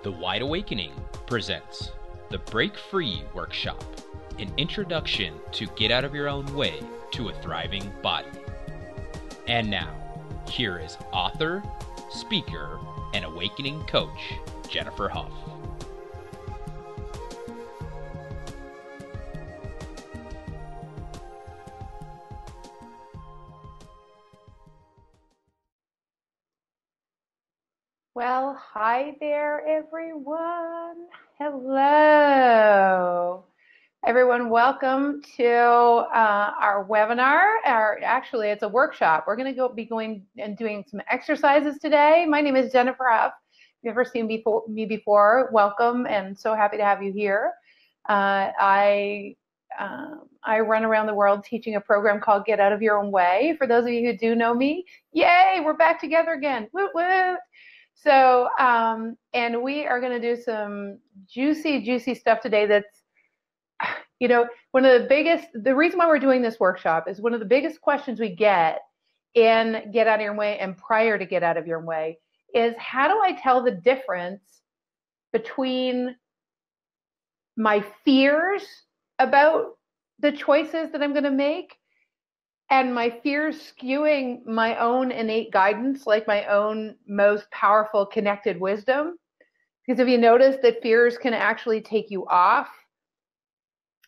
The Wide Awakening presents the Break Free Workshop, an introduction to get out of your own way to a thriving body. And now, here is author, speaker, and awakening coach, Jennifer Hough. Well, hi there, everyone. Hello. Everyone, welcome to our webinar. Actually, it's a workshop. We're going to be going and doing some exercises today. My name is Jennifer Hough. If you've ever seen me before, welcome, and so happy to have you here. I run around the world teaching a program called Get Out of Your Own Way. For those of you who do know me, yay, we're back together again. Woot woot. So, and we are going to do some juicy stuff today that's, one of the reason why we're doing this workshop is one of the biggest questions we get in Get Out of Your Way and prior to Get Out of Your Way is, how do I tell the difference between my fears about the choices that I'm going to make and my fears skewing my own innate guidance, like my own most powerful connected wisdom? Because if you notice that fears can actually take you off,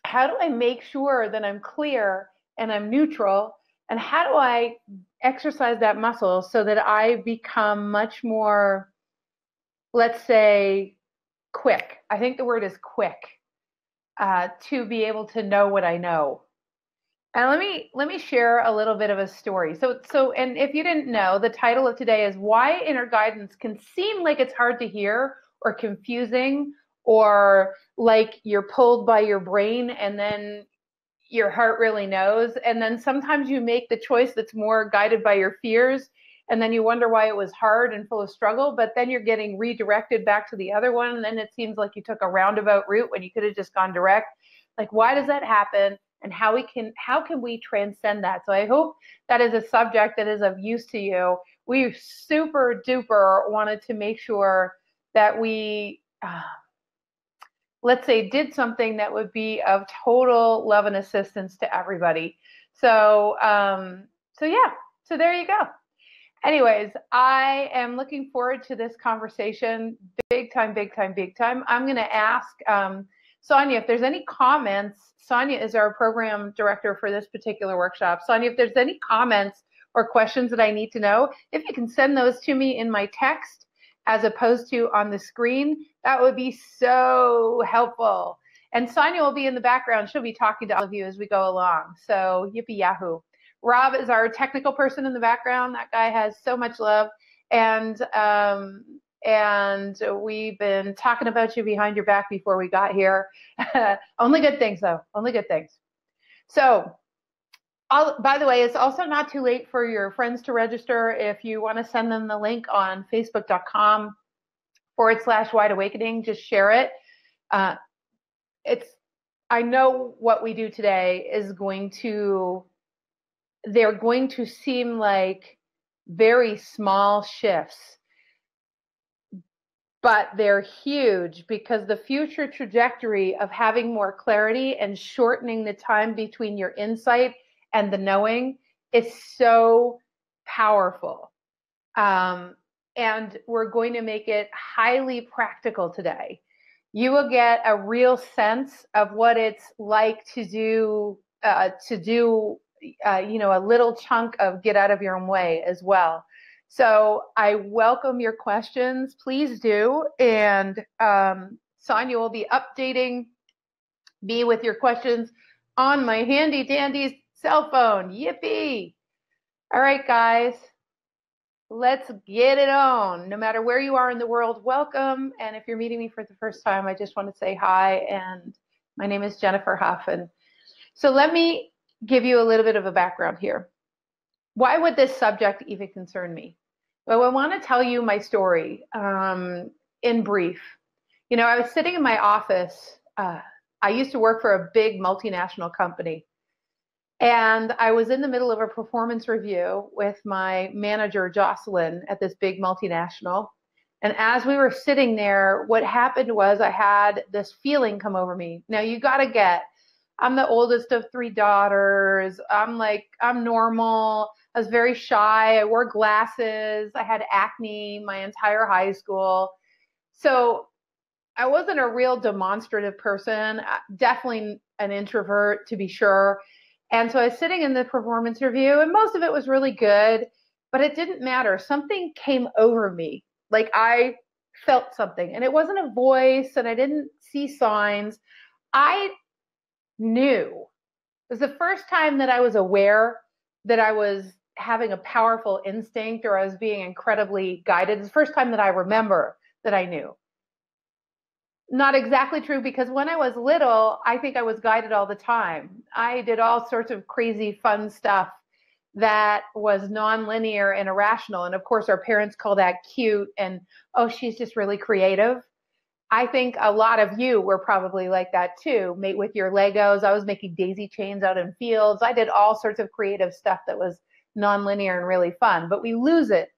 how do I make sure that I'm clear and I'm neutral? And how do I exercise that muscle so that I become much more, let's say, quick? I think the word is quick, to be able to know what I know. And let me share a little bit of a story. And if you didn't know, the title of today is Why Inner Guidance Can Seem Like It's Hard to Hear or Confusing, or like you're pulled by your brain and then your heart really knows. And then sometimes you make the choice that's more guided by your fears, and then you wonder why it was hard and full of struggle, but then you're getting redirected back to the other one. And then it seems like you took a roundabout route when you could have just gone direct. Like, why does that happen? And how can we transcend that? So I hope that is a subject that is of use to you. We super duper wanted to make sure that we, let's say, did something that would be of total love and assistance to everybody. So there you go. Anyways, I am looking forward to this conversation, big time. I'm going to ask Sonia if there's any comments. Sonia is our program director for this particular workshop. Sonia, if there's any comments or questions that I need to know, if you can send those to me in my text as opposed to on the screen, that would be so helpful. And Sonia will be in the background. She'll be talking to all of you as we go along. So yippee yahoo. Rob is our technical person in the background. That guy has so much love. And we've been talking about you behind your back before we got here. Only good things, though. Only good things. So, by the way, it's also not too late for your friends to register. If you want to send them the link on facebook.com/Wide Awakening, just share it. I know what we do today is they're going to seem like very small shifts, but they're huge, because the future trajectory of having more clarity and shortening the time between your insight and the knowing is so powerful. And we're going to make it highly practical today. You will get a real sense of what it's like to do a little chunk of Get Out of Your Own Way as well. So I welcome your questions. Please do. And Sonia will be updating me with your questions on my handy dandy cell phone. Yippee. All right, guys, let's get it on. No matter where you are in the world, welcome. And if you're meeting me for the first time, I just want to say hi. And my name is Jennifer Hough. And so let me give you a little bit of a background here. Why would this subject even concern me? Well, I want to tell you my story in brief. I was sitting in my office. I used to work for a big multinational company. And I was in the middle of a performance review with my manager, Jocelyn, at this big multinational. And as we were sitting there, what happened was I had this feeling come over me. Now you got to get, I'm the oldest of 3 daughters. I'm normal. I was very shy. I wore glasses. I had acne my entire high school. So I wasn't a real demonstrative person, definitely an introvert to be sure. And so I was sitting in the performance review, and most of it was really good, but it didn't matter. Something came over me. Like I felt something, and it wasn't a voice, and I didn't see signs. I knew. It was the first time that I was aware that I was having a powerful instinct or I was being incredibly guided. It's the first time that I remember that I knew. Not exactly true, because when I was little, I think I was guided all the time. I did all sorts of crazy fun stuff that was nonlinear and irrational. And of course, our parents call that cute and, oh, she's just really creative. I think a lot of you were probably like that too, mate, with your Legos. I was making daisy chains out in fields. I did all sorts of creative stuff that was nonlinear and really fun, but we lose it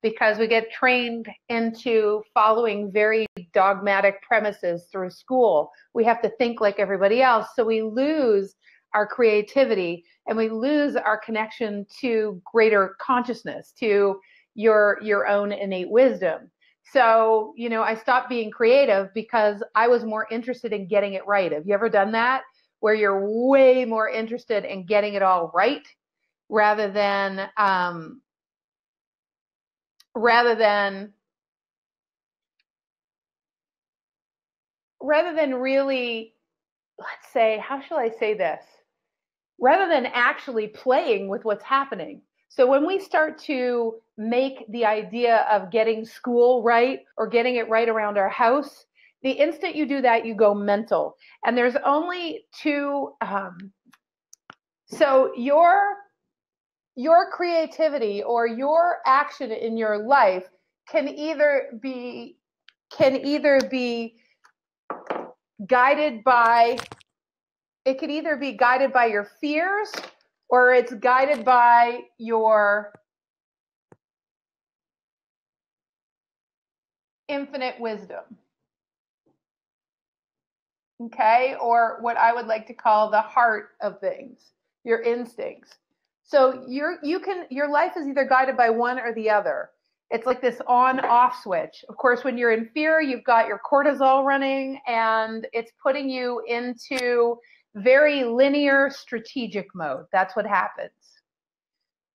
because we get trained into following very dogmatic premises through school. We have to think like everybody else. So we lose our creativity and we lose our connection to greater consciousness, to your own innate wisdom. So, I stopped being creative because I was more interested in getting it right. Have you ever done that? Where you're way more interested in getting it all right rather than really, let's say, how shall I say this? Rather than actually playing with what's happening. So when we start to make the idea of getting school right or getting it right around our house, the instant you do that, you go mental. And there's only two. So your creativity or your action in your life can either be guided by, it could either be guided by your fears or it's guided by your infinite wisdom. Okay? Or what I would like to call the heart of things, your instincts. So your life is either guided by one or the other. It's like this on-off switch. Of course, when you're in fear, you've got your cortisol running and it's putting you into very linear strategic mode. That's what happens.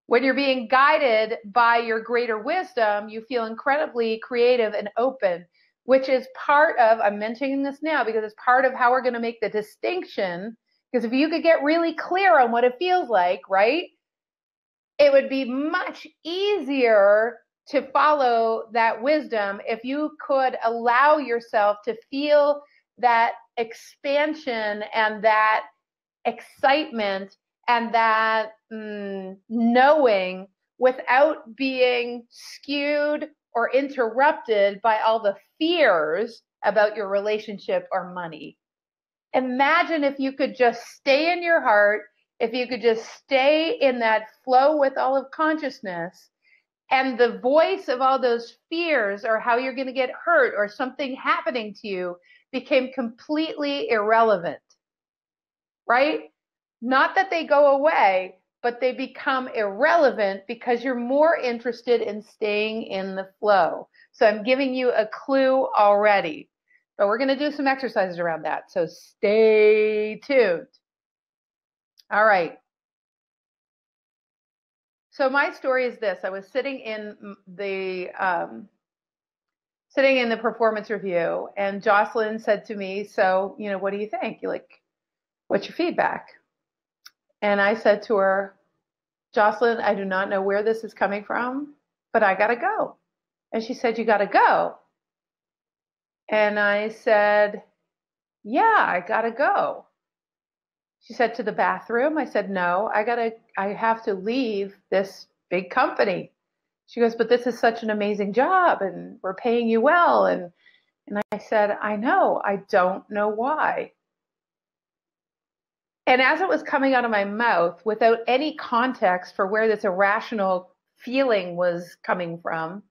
When you're being guided by your greater wisdom, you feel incredibly creative and open, which is part of, I'm mentioning this now because it's part of how we're going to make the distinction. Because if you could get really clear on what it feels like, right, it would be much easier to follow that wisdom if you could allow yourself to feel that expansion and that excitement and that knowing without being skewed or interrupted by all the fears about your relationship or money. Imagine if you could just stay in your heart, if you could just stay in that flow with all of consciousness, and the voice of all those fears or how you're going to get hurt or something happening to you became completely irrelevant, right? Not that they go away, but they become irrelevant because you're more interested in staying in the flow. So I'm giving you a clue already, but we're going to do some exercises around that. So stay tuned. All right. So my story is this. I was sitting in the performance review and Jocelyn said to me, so, what do you think? What's your feedback? And I said to her, Jocelyn, I do not know where this is coming from, but I got to go. And she said, you got to go. And I said, yeah, I got to go. She said, to the bathroom. I said, no, I have to leave this big company. She goes, but this is such an amazing job and we're paying you well. And I said, I know, I don't know why. And as it was coming out of my mouth without any context for where this irrational feeling was coming from,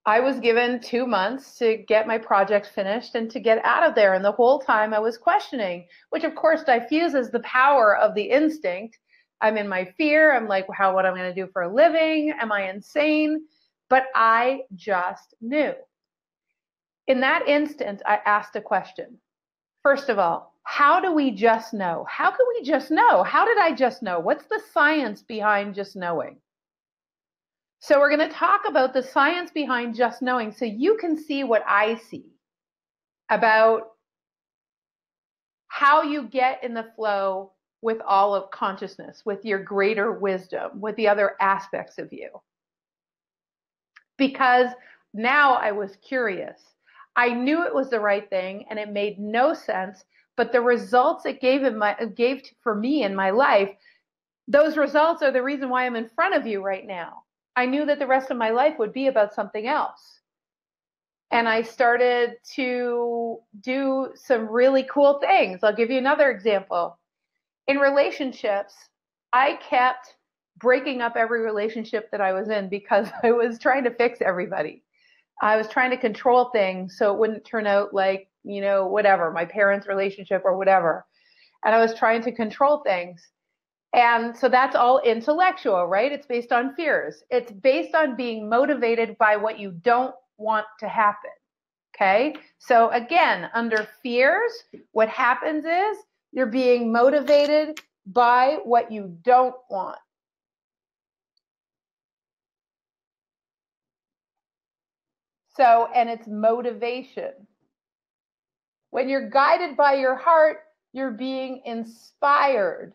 I was given 2 months to get my project finished and to get out of there. And the whole time I was questioning, which of course diffuses the power of the instinct. I'm in my fear. I'm like, what am I going to do for a living? Am I insane? But I just knew. In that instant, I asked a question. First of all, how do we just know? How can we just know? How did I just know? What's the science behind just knowing? So we're going to talk about the science behind just knowing so you can see what I see about how you get in the flow with all of consciousness, with your greater wisdom, with the other aspects of you. Because now I was curious. I knew it was the right thing and it made no sense, but the results it gave for me in my life, those results are the reason why I'm in front of you right now. I knew that the rest of my life would be about something else. And I started to do some really cool things. I'll give you another example. In relationships, I kept breaking up every relationship that I was in because I was trying to fix everybody. I was trying to control things so it wouldn't turn out like, whatever, my parents' relationship or whatever. And I was trying to control things. And so that's all intellectual, right? It's based on fears. It's based on being motivated by what you don't want to happen. Okay. So again, under fears, what happens is you're being motivated by what you don't want. So, and it's motivation. When you're guided by your heart, you're being inspired.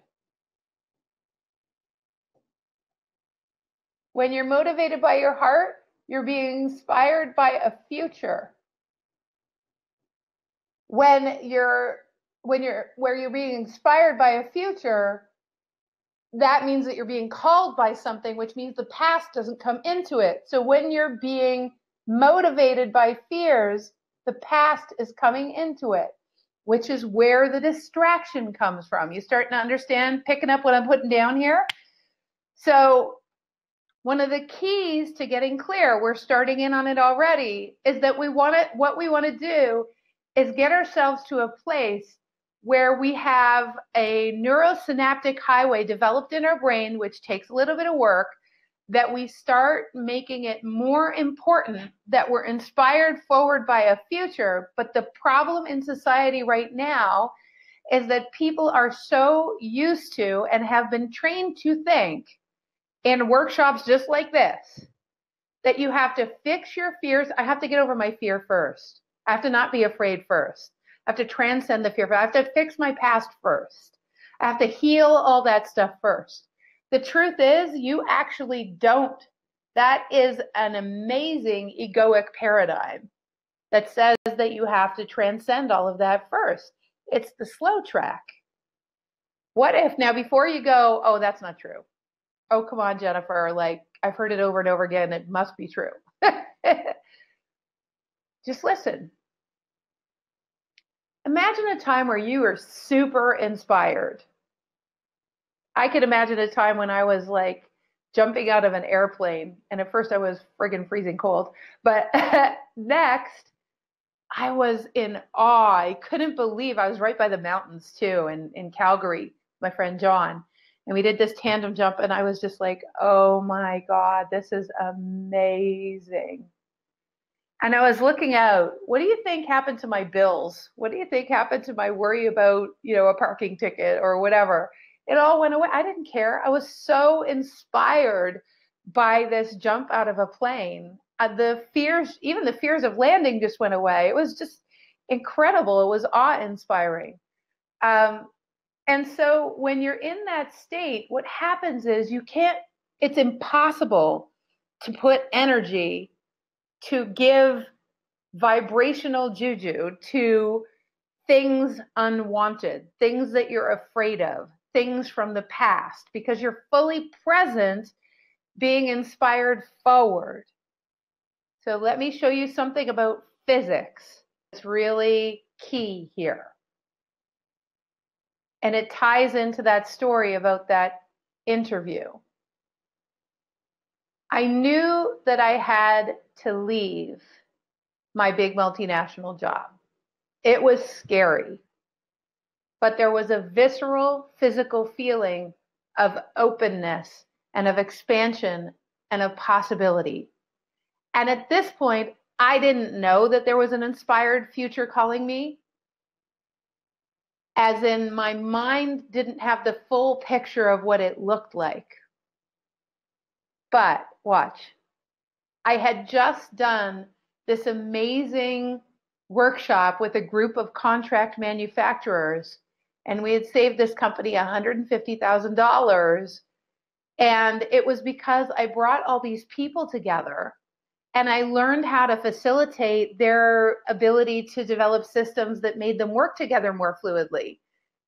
When you're motivated by your heart, you're being inspired by a future. Where you're being inspired by a future, that means that you're being called by something, which means the past doesn't come into it. So when you're being motivated by fears, the past is coming into it, which is where the distraction comes from. You starting to understand, picking up what I'm putting down here? So one of the keys to getting clear, we're starting in on it already, is that what we want to do is get ourselves to a place where we have a neurosynaptic highway developed in our brain, which takes a little bit of work, that we start making it more important that we're inspired forward by a future. But the problem in society right now is that people are so used to and have been trained to think in workshops just like this, that you have to fix your fears. I have to get over my fear first. I have to not be afraid first. I have to transcend the fear. I have to fix my past first. I have to heal all that stuff first. The truth is, you actually don't. That is an amazing egoic paradigm that says that you have to transcend all of that first. It's the slow track. What if now, before you go, oh, that's not true. Oh, come on, Jennifer. Like, I've heard it over and over again. It must be true. Just listen. Imagine a time where you were super inspired. I could imagine a time when I was like jumping out of an airplane. And at first I was friggin' freezing cold. But next, I was in awe. I couldn't believe I was right by the mountains too, in Calgary, my friend John. And we did this tandem jump, and I was just like, oh my God, this is amazing. And I was looking out, what do you think happened to my bills? What do you think happened to my worry about, a parking ticket or whatever? It all went away. I didn't care. I was so inspired by this jump out of a plane. Even the fears of landing just went away. It was just incredible. It was awe-inspiring. And so when you're in that state, what happens is it's impossible to put energy, to give vibrational juju to things unwanted, things that you're afraid of, things from the past, because you're fully present, being inspired forward. So let me show you something about physics. It's really key here. And it ties into that story about that interview. I knew that I had to leave my big multinational job. It was scary, but there was a visceral, physical feeling of openness and of expansion and of possibility. And at this point, I didn't know that there was an inspired future calling me, as in my mind didn't have the full picture of what it looked like. But watch, I had just done this amazing workshop with a group of contract manufacturers, and we had saved this company $150,000. And it was because I brought all these people together and I learned how to facilitate their ability to develop systems that made them work together more fluidly.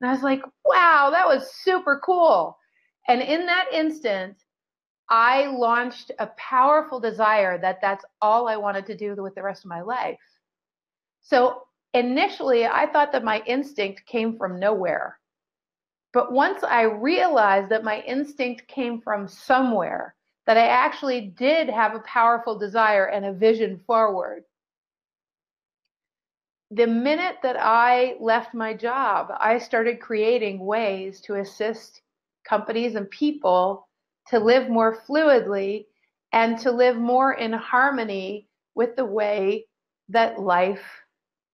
And I was like, wow, that was super cool. And in that instant, I launched a powerful desire that that's all I wanted to do with the rest of my life. So initially, I thought that my instinct came from nowhere. But once I realized that my instinct came from somewhere, that I actually did have a powerful desire and a vision forward, the minute that I left my job, I started creating ways to assist companies and people to live more fluidly and to live more in harmony with the way that life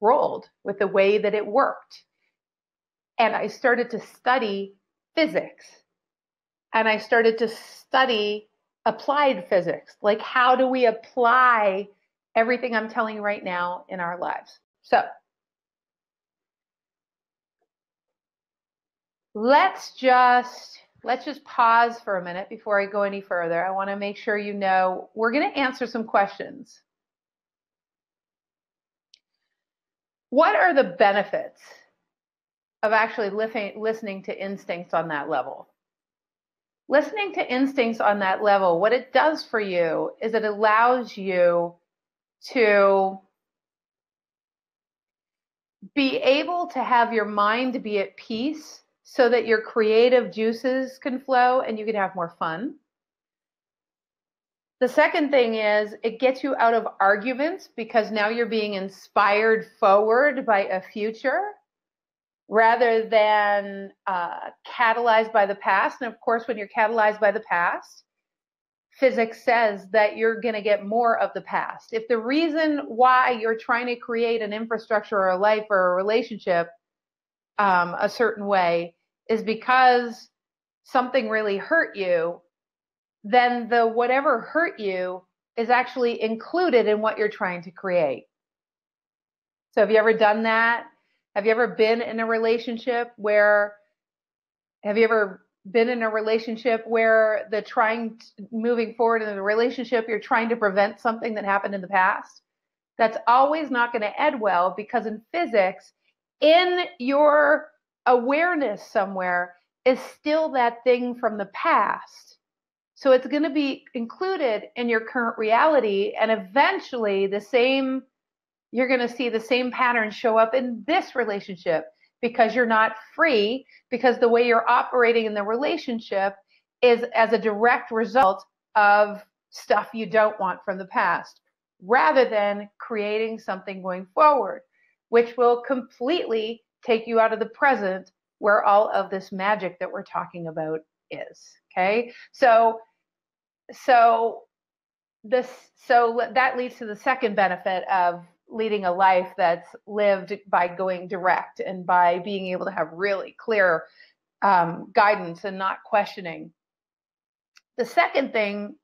rolled, with the way that it worked. And I started to study physics. And I started to study applied physics. Like, how do we apply everything I'm telling you right now in our lives? So let's just pause for a minute before I go any further. I want to make sure you know we're going to answer some questions. What are the benefits of actually listening to instincts on that level? Listening to instincts on that level, what it does for you is it allows you to be able to have your mind be at peace so that your creative juices can flow and you can have more fun. The second thing is it gets you out of arguments because now you're being inspired forward by a future rather than catalyzed by the past. And of course, when you're catalyzed by the past, physics says that you're going to get more of the past. If the reason why you're trying to create an infrastructure or a life or a relationship a certain way is because something really hurt you, then the whatever hurt you is actually included in what you're trying to create. So have you ever done that? Have you ever been in a relationship where moving forward in the relationship, you're trying to prevent something that happened in the past? That's always not going to end well, because in physics, in your awareness somewhere is still that thing from the past. So it's going to be included in your current reality, and eventually you're going to see the same pattern show up in this relationship, because you're not free, because the way you're operating in the relationship is as a direct result of stuff you don't want from the past, rather than creating something going forward, which will completely take you out of the present where all of this magic that we're talking about is. Okay, so that leads to the second benefit of leading a life that's lived by going direct and by being able to have really clear guidance and not questioning. The second thing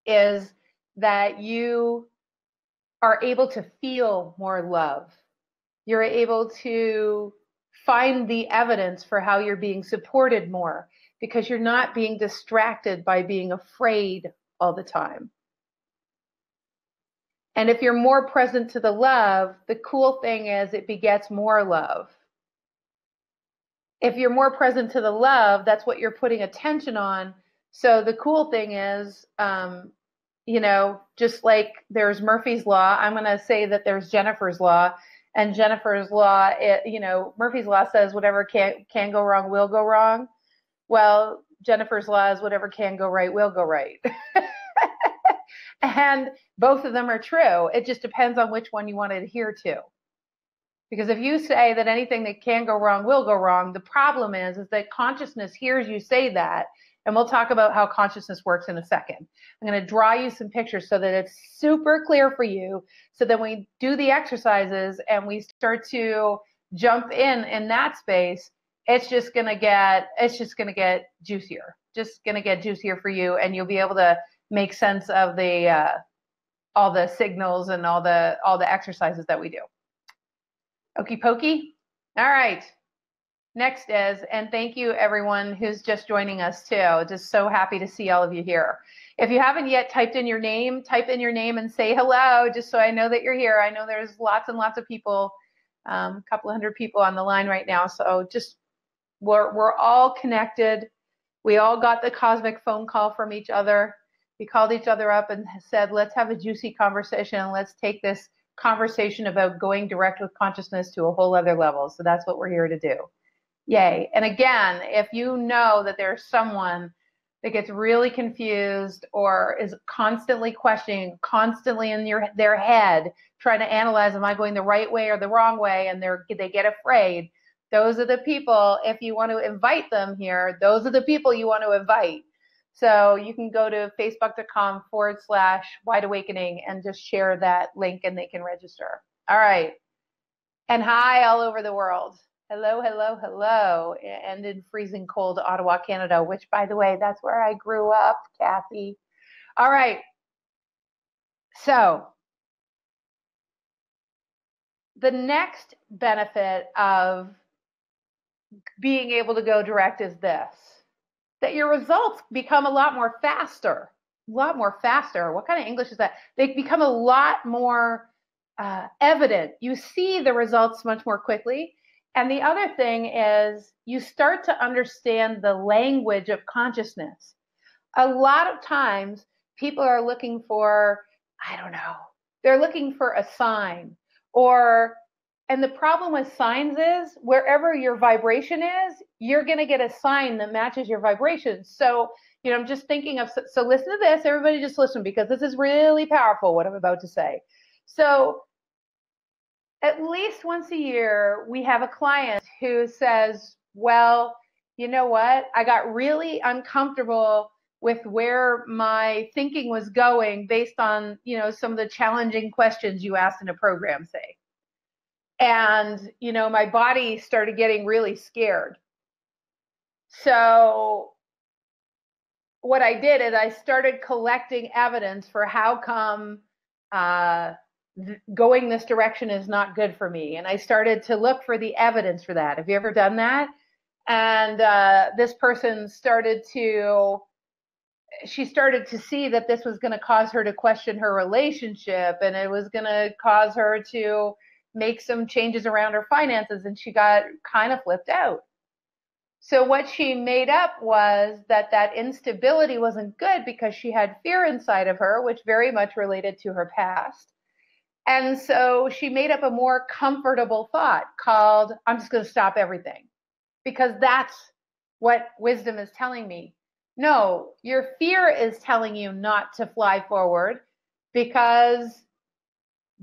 is that you are able to feel more love. You're able to find the evidence for how you're being supported more, because you're not being distracted by being afraid all the time. And if you're more present to the love, the cool thing is it begets more love. If you're more present to the love, that's what you're putting attention on. So the cool thing is, just like there's Murphy's Law, I'm going to say that there's Jennifer's Law. And Jennifer's Law, Murphy's Law says whatever can go wrong will go wrong. Well, Jennifer's Law is whatever can go right will go right. And both of them are true. It just depends on which one you want to adhere to. Because if you say that anything that can go wrong will go wrong, the problem is that consciousness hears you say that. And we'll talk about how consciousness works in a second. I'm going to draw you some pictures so that it's super clear for you. So that when we do the exercises and we start to jump in that space, it's just going to get juicier. Just going to get juicier for you, and you'll be able to make sense of the all the signals and all the exercises that we do. Okie pokey. All right. Next is, and thank you everyone who's just joining us too. Just so happy to see all of you here. If you haven't yet typed in your name, type in your name and say hello, just so I know that you're here. I know there's lots and lots of people, a couple hundred people on the line right now. So just, we're all connected. We all got the cosmic phone call from each other. We called each other up and said, let's have a juicy conversation. Let's take this conversation about going direct with consciousness to a whole other level. So that's what we're here to do. Yay. And again, if you know that there's someone that gets really confused or is constantly questioning, constantly in their head, trying to analyze, am I going the right way or the wrong way? And they get afraid. Those are the people, if you want to invite them here, those are the people you want to invite. So you can go to facebook.com/Wide Awakening and just share that link and they can register. All right. And hi all over the world. Hello, hello, hello. And in freezing cold Ottawa, Canada, which, by the way, that's where I grew up, Kathy. All right. So the next benefit of being able to go direct is this, that your results become a lot more faster. What kind of English is that? They become a lot more evident. You see the results much more quickly. And the other thing is you start to understand the language of consciousness. A lot of times people are looking for, I don't know, they're looking for a sign and the problem with signs is wherever your vibration is, you're going to get a sign that matches your vibration. So, I'm just thinking of, so listen to this, everybody just listen, because this is really powerful, what I'm about to say. So at least once a year, we have a client who says, well, you know what? I got really uncomfortable with where my thinking was going based on, some of the challenging questions you asked in a program, say. And, my body started getting really scared. So what I did is I started collecting evidence for how come going this direction is not good for me. And I started to look for the evidence for that. Have you ever done that? And this person started to see that this was going to cause her to question her relationship, and it was going to cause her to make some changes around her finances, and she got kind of flipped out. So what she made up was that instability wasn't good because she had fear inside of her, which very much related to her past. And so she made up a more comfortable thought called, I'm just going to stop everything, because that's what wisdom is telling me. No, your fear is telling you not to fly forward, because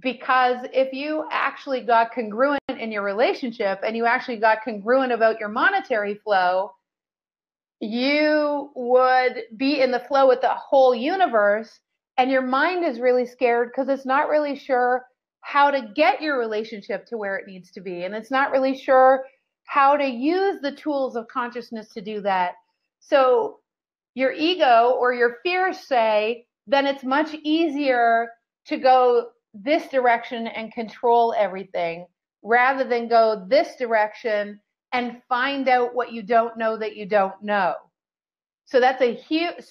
if you actually got congruent in your relationship and you actually got congruent about your monetary flow, you would be in the flow with the whole universe. And your mind is really scared because it's not really sure how to get your relationship to where it needs to be. And it's not really sure how to use the tools of consciousness to do that. So your ego or your fears say, then it's much easier to go this direction and control everything rather than go this direction and find out what you don't know that you don't know. So that's a huge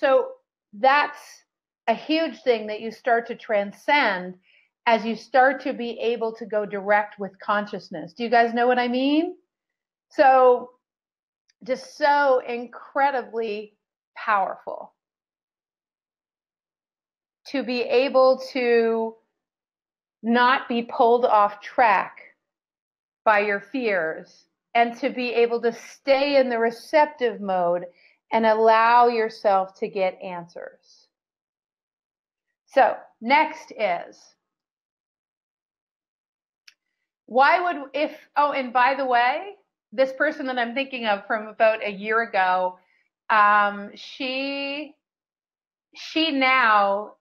thing that you start to transcend as you start to be able to go direct with consciousness. Do you guys know what I mean? So just so incredibly powerful to be able to not be pulled off track by your fears and to be able to stay in the receptive mode and allow yourself to get answers. So next is, and by the way, this person that I'm thinking of from about a year ago, she now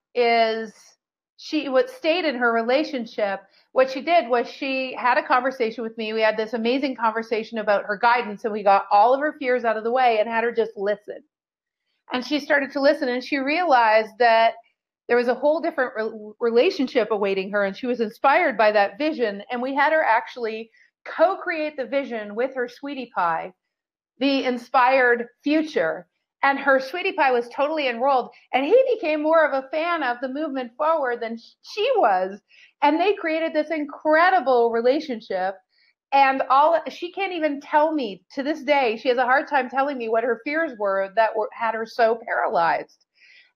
stayed in her relationship. What she did was she had a conversation with me. We had this amazing conversation about her guidance, and we got all of her fears out of the way and had her just listen. And she started to listen, and she realized that there was a whole different relationship awaiting her, and she was inspired by that vision. And we had her actually co-create the vision with her sweetie pie, the inspired future. And her sweetie pie was totally enrolled, and he became more of a fan of the movement forward than she was. And they created this incredible relationship. And she can't even tell me to this day. She has a hard time telling me what her fears were that had her so paralyzed.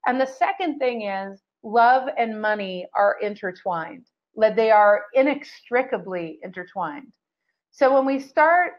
And the second thing is, love and money are intertwined. They are inextricably intertwined. So when we start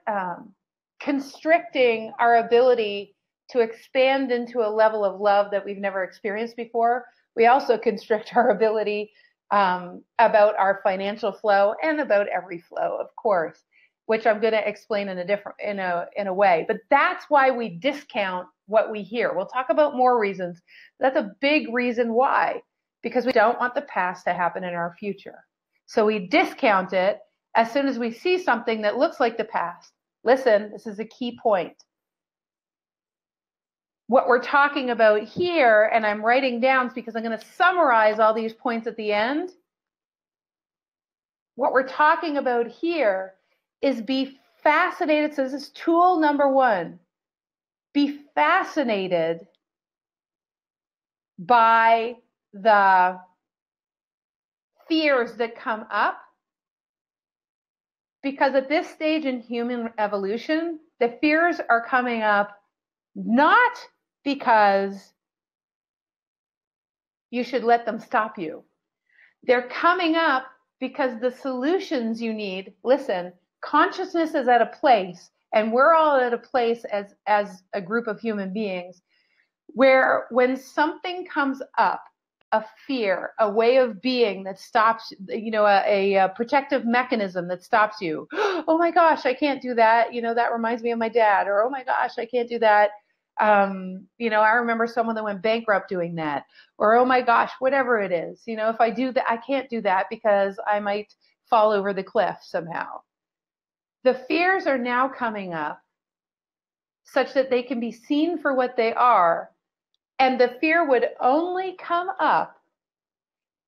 constricting our ability to expand into a level of love that we've never experienced before, we also constrict our ability about our financial flow and about every flow, of course, which I'm going to explain in a way. But that's why we discount what we hear. We'll talk about more reasons. That's a big reason why, because we don't want the past to happen in our future. So we discount it as soon as we see something that looks like the past. Listen, this is a key point. What we're talking about here, and I'm writing down because I'm going to summarize all these points at the end. What we're talking about here is be fascinated. So this is tool number 1. Be fascinated by the fears that come up, because at this stage in human evolution, the fears are coming up not because you should let them stop you. They're coming up because the solutions you need, listen, consciousness is at a place, and we're all at a place as a group of human beings, where when something comes up, a fear, a way of being that stops, a protective mechanism that stops you. Oh my gosh, I can't do that. That reminds me of my dad. Or, oh my gosh, I can't do that. I remember someone that went bankrupt doing that. Or, oh my gosh, whatever it is. If I do that, I can't do that because I might fall over the cliff somehow. The fears are now coming up such that they can be seen for what they are. And the fear would only come up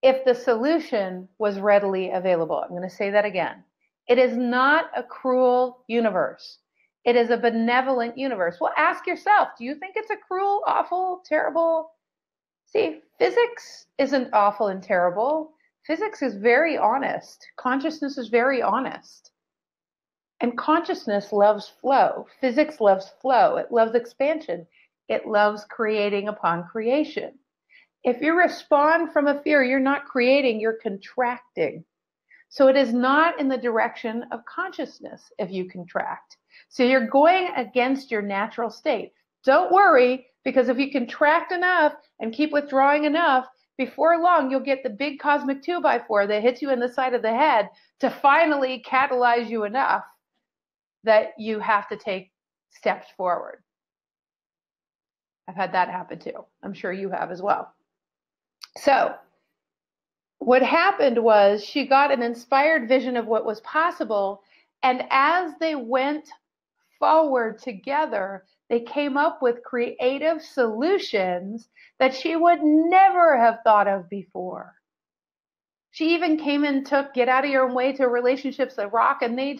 if the solution was readily available. I'm going to say that again. It is not a cruel universe. It is a benevolent universe. Well, ask yourself, do you think it's a cruel, awful, terrible? See, physics isn't awful and terrible. Physics is very honest. Consciousness is very honest. And consciousness loves flow. Physics loves flow. It loves expansion. It loves creating upon creation. If you respond from a fear, you're not creating, you're contracting. So it is not in the direction of consciousness if you contract. So you're going against your natural state. Don't worry, because if you contract enough and keep withdrawing enough, before long you'll get the big cosmic 2x4 that hits you in the side of the head to finally catalyze you enough that you have to take steps forward. I've had that happen too. I'm sure you have as well. So what happened was she got an inspired vision of what was possible. And as they went forward together, they came up with creative solutions that she would never have thought of before. She even came and took Get Out of Your Own Way to Relationships That Rock, and they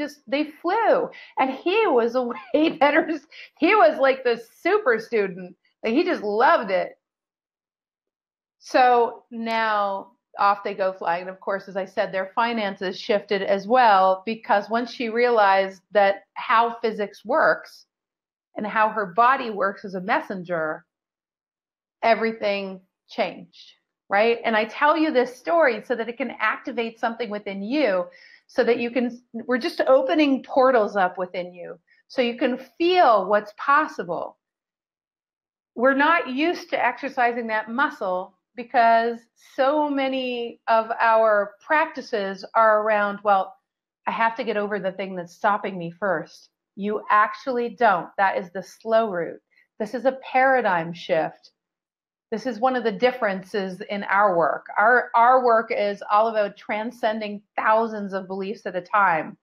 flew. And he was a way better. He was like the super student. Like, he just loved it. So now off they go flying. And of course, as I said, their finances shifted as well, because once she realized that how physics works and how her body works as a messenger, everything changed, right? And I tell you this story so that it can activate something within you, so that we're just opening portals up within you so you can feel what's possible. We're not used to exercising that muscle because so many of our practices are around, well, I have to get over the thing that's stopping me first. You actually don't. That is the slow route. This is a paradigm shift. This is one of the differences in our work. Our work is all about transcending thousands of beliefs at a time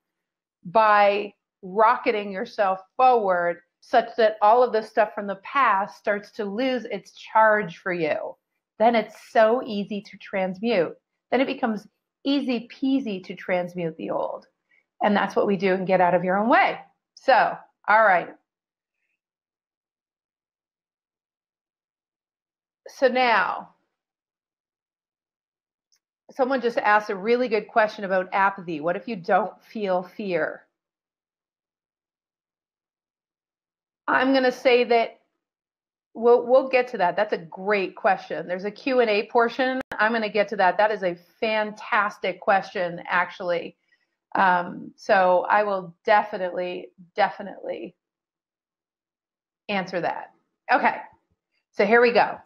by rocketing yourself forward such that all of the stuff from the past starts to lose its charge for you. Then it's so easy to transmute. Then it becomes easy peasy to transmute the old. And that's what we do and get out of your own way. So, all right. So now, someone just asked a really good question about apathy. What if you don't feel fear? I'm going to say that we'll get to that. That's a great question. There's a Q&A portion. I'm going to get to that. That is a fantastic question, actually. So I will definitely answer that. Okay, so here we go.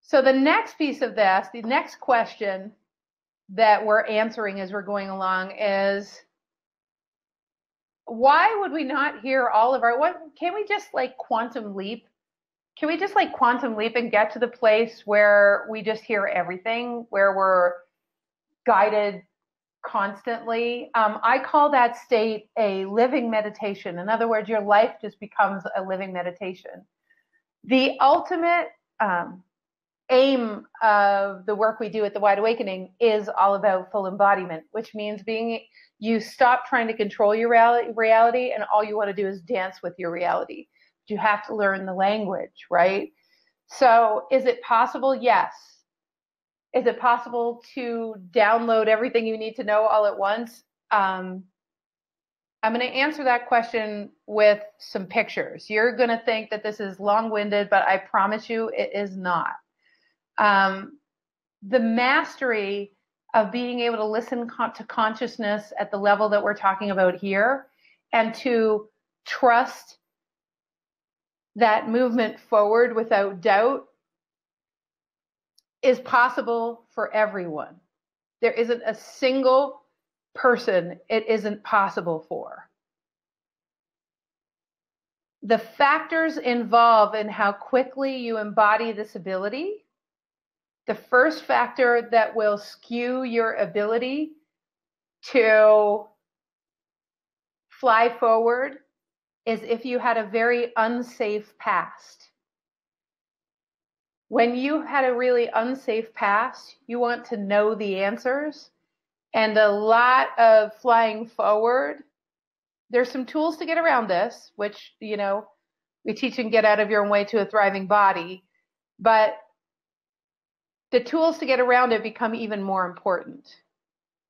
So the next piece of this, the next question that we're answering as we're going along is, why would we not hear all of our, can we just like quantum leap? Can we just like quantum leap and get to the place where we just hear everything, where we're guided constantly? I call that state a living meditation. In other words, your life just becomes a living meditation. The ultimate aim of the work we do at the Wide Awakening is all about full embodiment, which means you stop trying to control your reality and all you want to do is dance with your reality. But you have to learn the language, right? So is it possible? Yes. Is it possible to download everything you need to know all at once? I'm going to answer that question with some pictures. You're going to think that this is long-winded, but I promise you it is not. The mastery of being able to listen to consciousness at the level that we're talking about here and to trust that movement forward without doubt is possible for everyone. There isn't a single person it isn't possible for. The factors involved in how quickly you embody this ability, the first factor that will skew your ability to fly forward is if you had a very unsafe past. When you had a really unsafe past, you want to know the answers. And a lot of flying forward, there's some tools to get around this, which, we teach and get out of your own way to a thriving body. But the tools to get around it become even more important.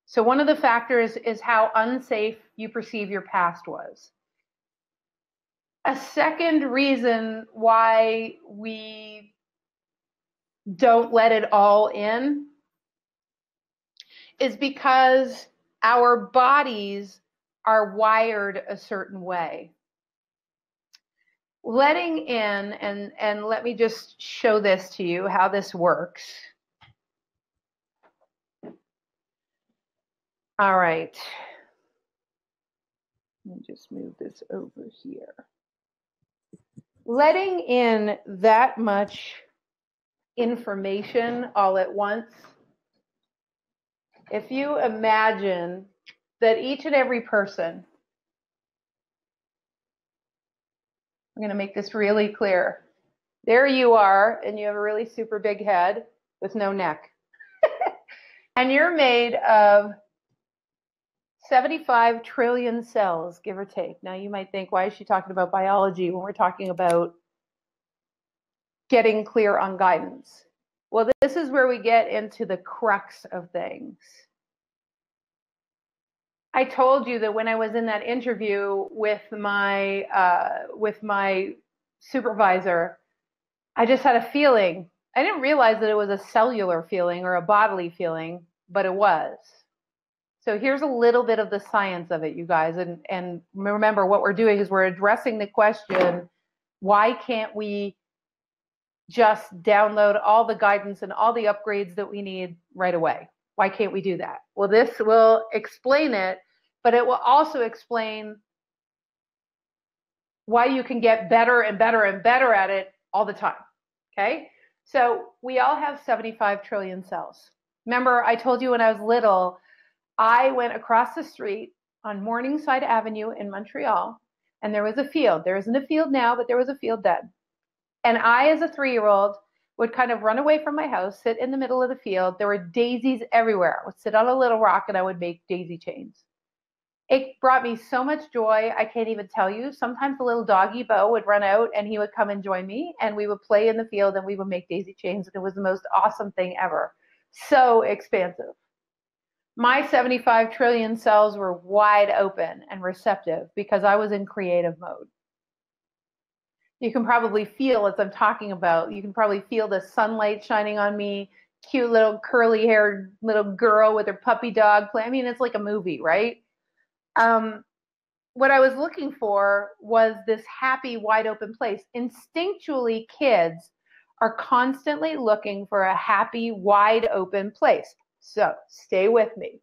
So one of the factors is how unsafe you perceive your past was. A second reason why we don't let it all in is because our bodies are wired a certain way. Letting in, and let me just show this to you, how this works. All right. Let me just move this over here. Letting in that much information all at once, if you imagine that each and every person, I'm going to make this really clear. There you are, and you have a really super big head with no neck. And you're made of 75 trillion cells, give or take. Now you might think, why is she talking about biology when we're talking about getting clear on guidance? Well, this is where we get into the crux of things. I told you that when I was in that interview with my supervisor, I just had a feeling. I didn't realize that it was a cellular feeling or a bodily feeling, but it was. So here's a little bit of the science of it, you guys. And remember, what we're doing is we're addressing the question, why can't we just download all the guidance and all the upgrades that we need right away? Why can't we do that? Well, this will explain it, but it will also explain why you can get better and better and better at it all the time, okay? So we all have 75 trillion cells. Remember, I told you when I was little, I went across the street on Morningside Avenue in Montreal, and there was a field. There isn't a field now, but there was a field then. And I, as a 3-year-old, would kind of run away from my house, sit in the middle of the field. There were daisies everywhere. I would sit on a little rock and I would make daisy chains. It brought me so much joy, I can't even tell you. Sometimes the little doggy Bo would run out and he would come and join me, and we would play in the field and we would make daisy chains, and it was the most awesome thing ever. So expansive. My 75 trillion cells were wide open and receptive because I was in creative mode. You can probably feel, as I'm talking about, you can probably feel the sunlight shining on me, cute little curly-haired little girl with her puppy dog play. I mean, it's like a movie, right? What I was looking for was this happy, wide open place. Instinctually, kids are constantly looking for a happy, wide open place. So stay with me.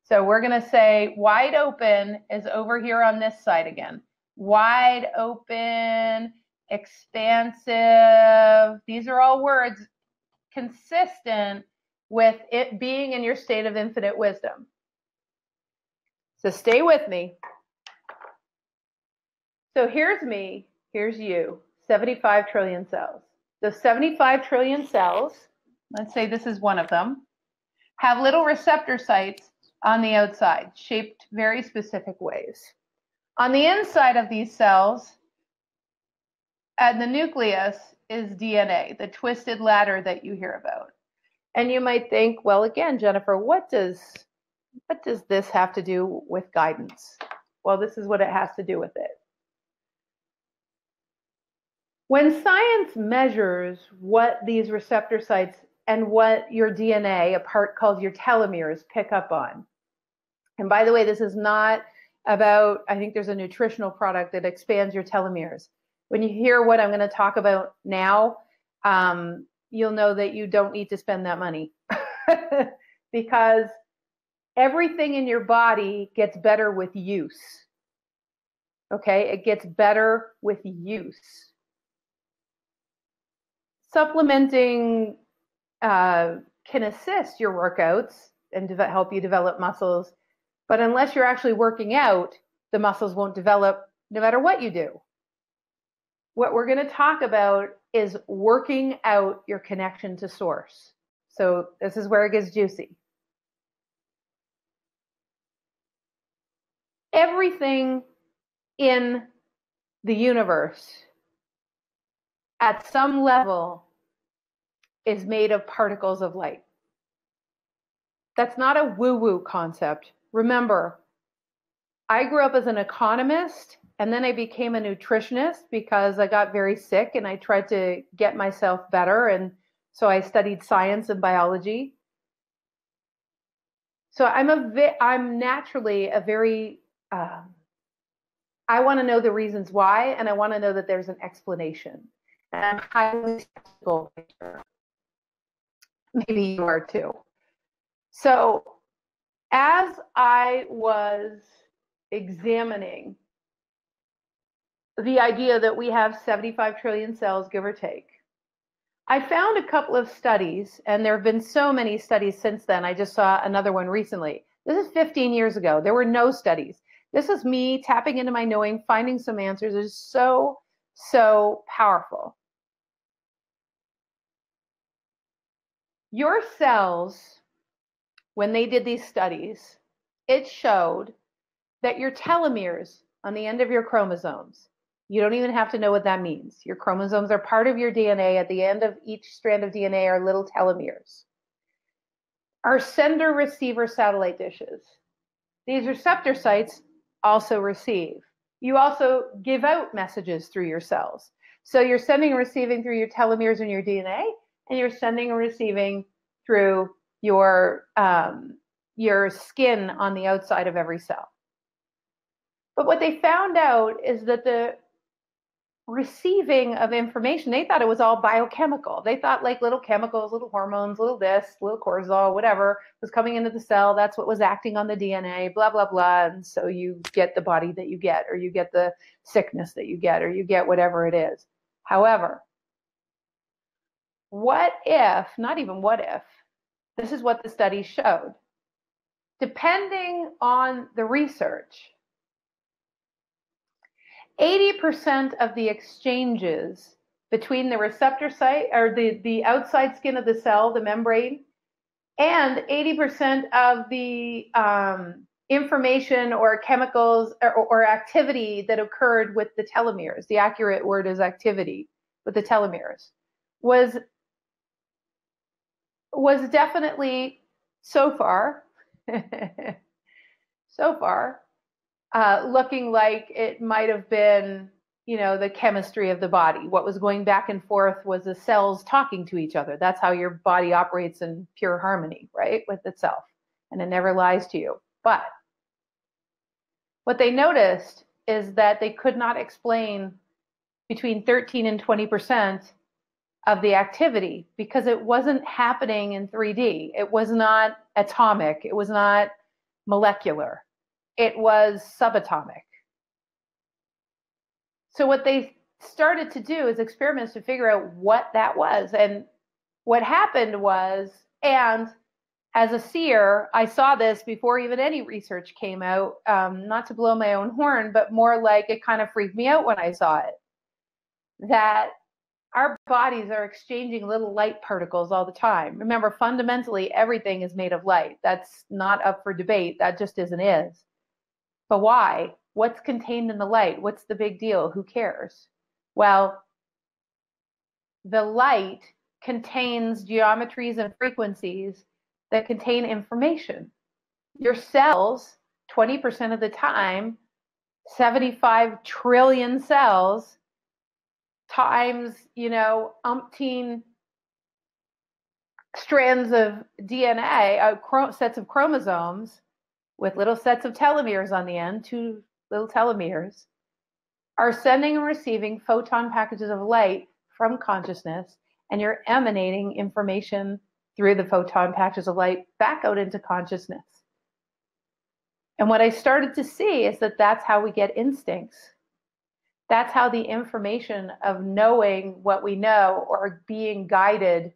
So we're going to say wide open is over here on this side again. Wide open, expansive. These are all words consistent with it being in your state of infinite wisdom. So stay with me. So here's me, here's you, 75 trillion cells. The 75 trillion cells, let's say this is one of them, have little receptor sites on the outside, shaped very specific ways. On the inside of these cells, at the nucleus, is DNA, the twisted ladder that you hear about. And you might think, well, again, Jennifer, what does this have to do with guidance? Well, this is what it has to do with it. When science measures what these receptor sites and what your DNA, a part called your telomeres, pick up on. And by the way, this is not about, I think there's a nutritional product that expands your telomeres. When you hear what I'm going to talk about now, you'll know that you don't need to spend that money because everything in your body gets better with use. Okay, it gets better with use. Supplementing can assist your workouts and help you develop muscles, but unless you're actually working out, the muscles won't develop no matter what you do. What we're going to talk about is working out your connection to source. So this is where it gets juicy. Everything in the universe at some level is made of particles of light. That's not a woo-woo concept. Remember, I grew up as an economist, and then I became a nutritionist because I got very sick and I tried to get myself better. And so I studied science and biology. So I'm naturally a very, I want to know the reasons why, and I want to know that there's an explanation. And I'm highly skeptical. Maybe you are too. So as I was examining the idea that we have 75 trillion cells, give or take, I found a couple of studies, and there have been so many studies since then. I just saw another one recently. This is 15 years ago. There were no studies. This is me tapping into my knowing, finding some answers. It's so, so powerful. Your cells, when they did these studies, it showed that your telomeres on the end of your chromosomes, you don't even have to know what that means. Your chromosomes are part of your DNA. At the end of each strand of DNA are little telomeres. Our sender-receiver satellite dishes. These receptor sites also receive. You also give out messages through your cells. So you're sending and receiving through your telomeres in your DNA, and you're sending and receiving through your skin on the outside of every cell. But what they found out is that the receiving of information, they thought it was all biochemical. They thought like little chemicals, little hormones, little this, little cortisol, whatever was coming into the cell. That's what was acting on the DNA, blah, blah, blah. And so you get the body that you get, or you get the sickness that you get, or you get whatever it is. However, what if, not even what if, this is what the study showed. Depending on the research, 80% of the exchanges between the receptor site, or the outside skin of the cell, the membrane, and 80% of the information or chemicals or activity that occurred with the telomeres, the accurate word is activity with the telomeres, was definitely so far looking like it might have been, the chemistry of the body. What was going back and forth was the cells talking to each other. That's how your body operates in pure harmony, right, with itself. And it never lies to you. But what they noticed is that they could not explain between 13 and 20% of the activity because it wasn't happening in 3D. It was not atomic. It was not molecular. It was subatomic. So what they started to do is experiments to figure out what that was. And what happened was, and as a seer, I saw this before even any research came out, not to blow my own horn, but more like it kind of freaked me out when I saw it, that our bodies are exchanging little light particles all the time. Remember, fundamentally, everything is made of light. That's not up for debate. That just isn't is. But why? What's contained in the light? What's the big deal? Who cares? Well, the light contains geometries and frequencies that contain information. Your cells, 20% of the time, 75 trillion cells times, umpteen strands of DNA, sets of chromosomes with little sets of telomeres on the end, 2 little telomeres, are sending and receiving photon packages of light from consciousness, and you're emanating information through the photon packages of light back out into consciousness. And what I started to see is that that's how we get instincts. That's how the information of knowing what we know, or being guided,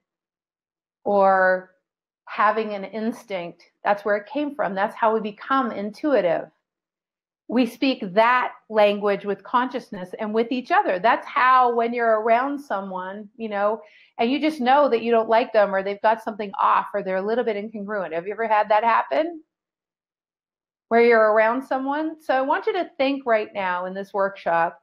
or having an instinct, that's where it came from. That's how we become intuitive. We speak that language with consciousness and with each other. That's how, when you're around someone, and you just know that you don't like them, or they've got something off, or they're a little bit incongruent. Have you ever had that happen? Where you're around someone? So I want you to think right now in this workshop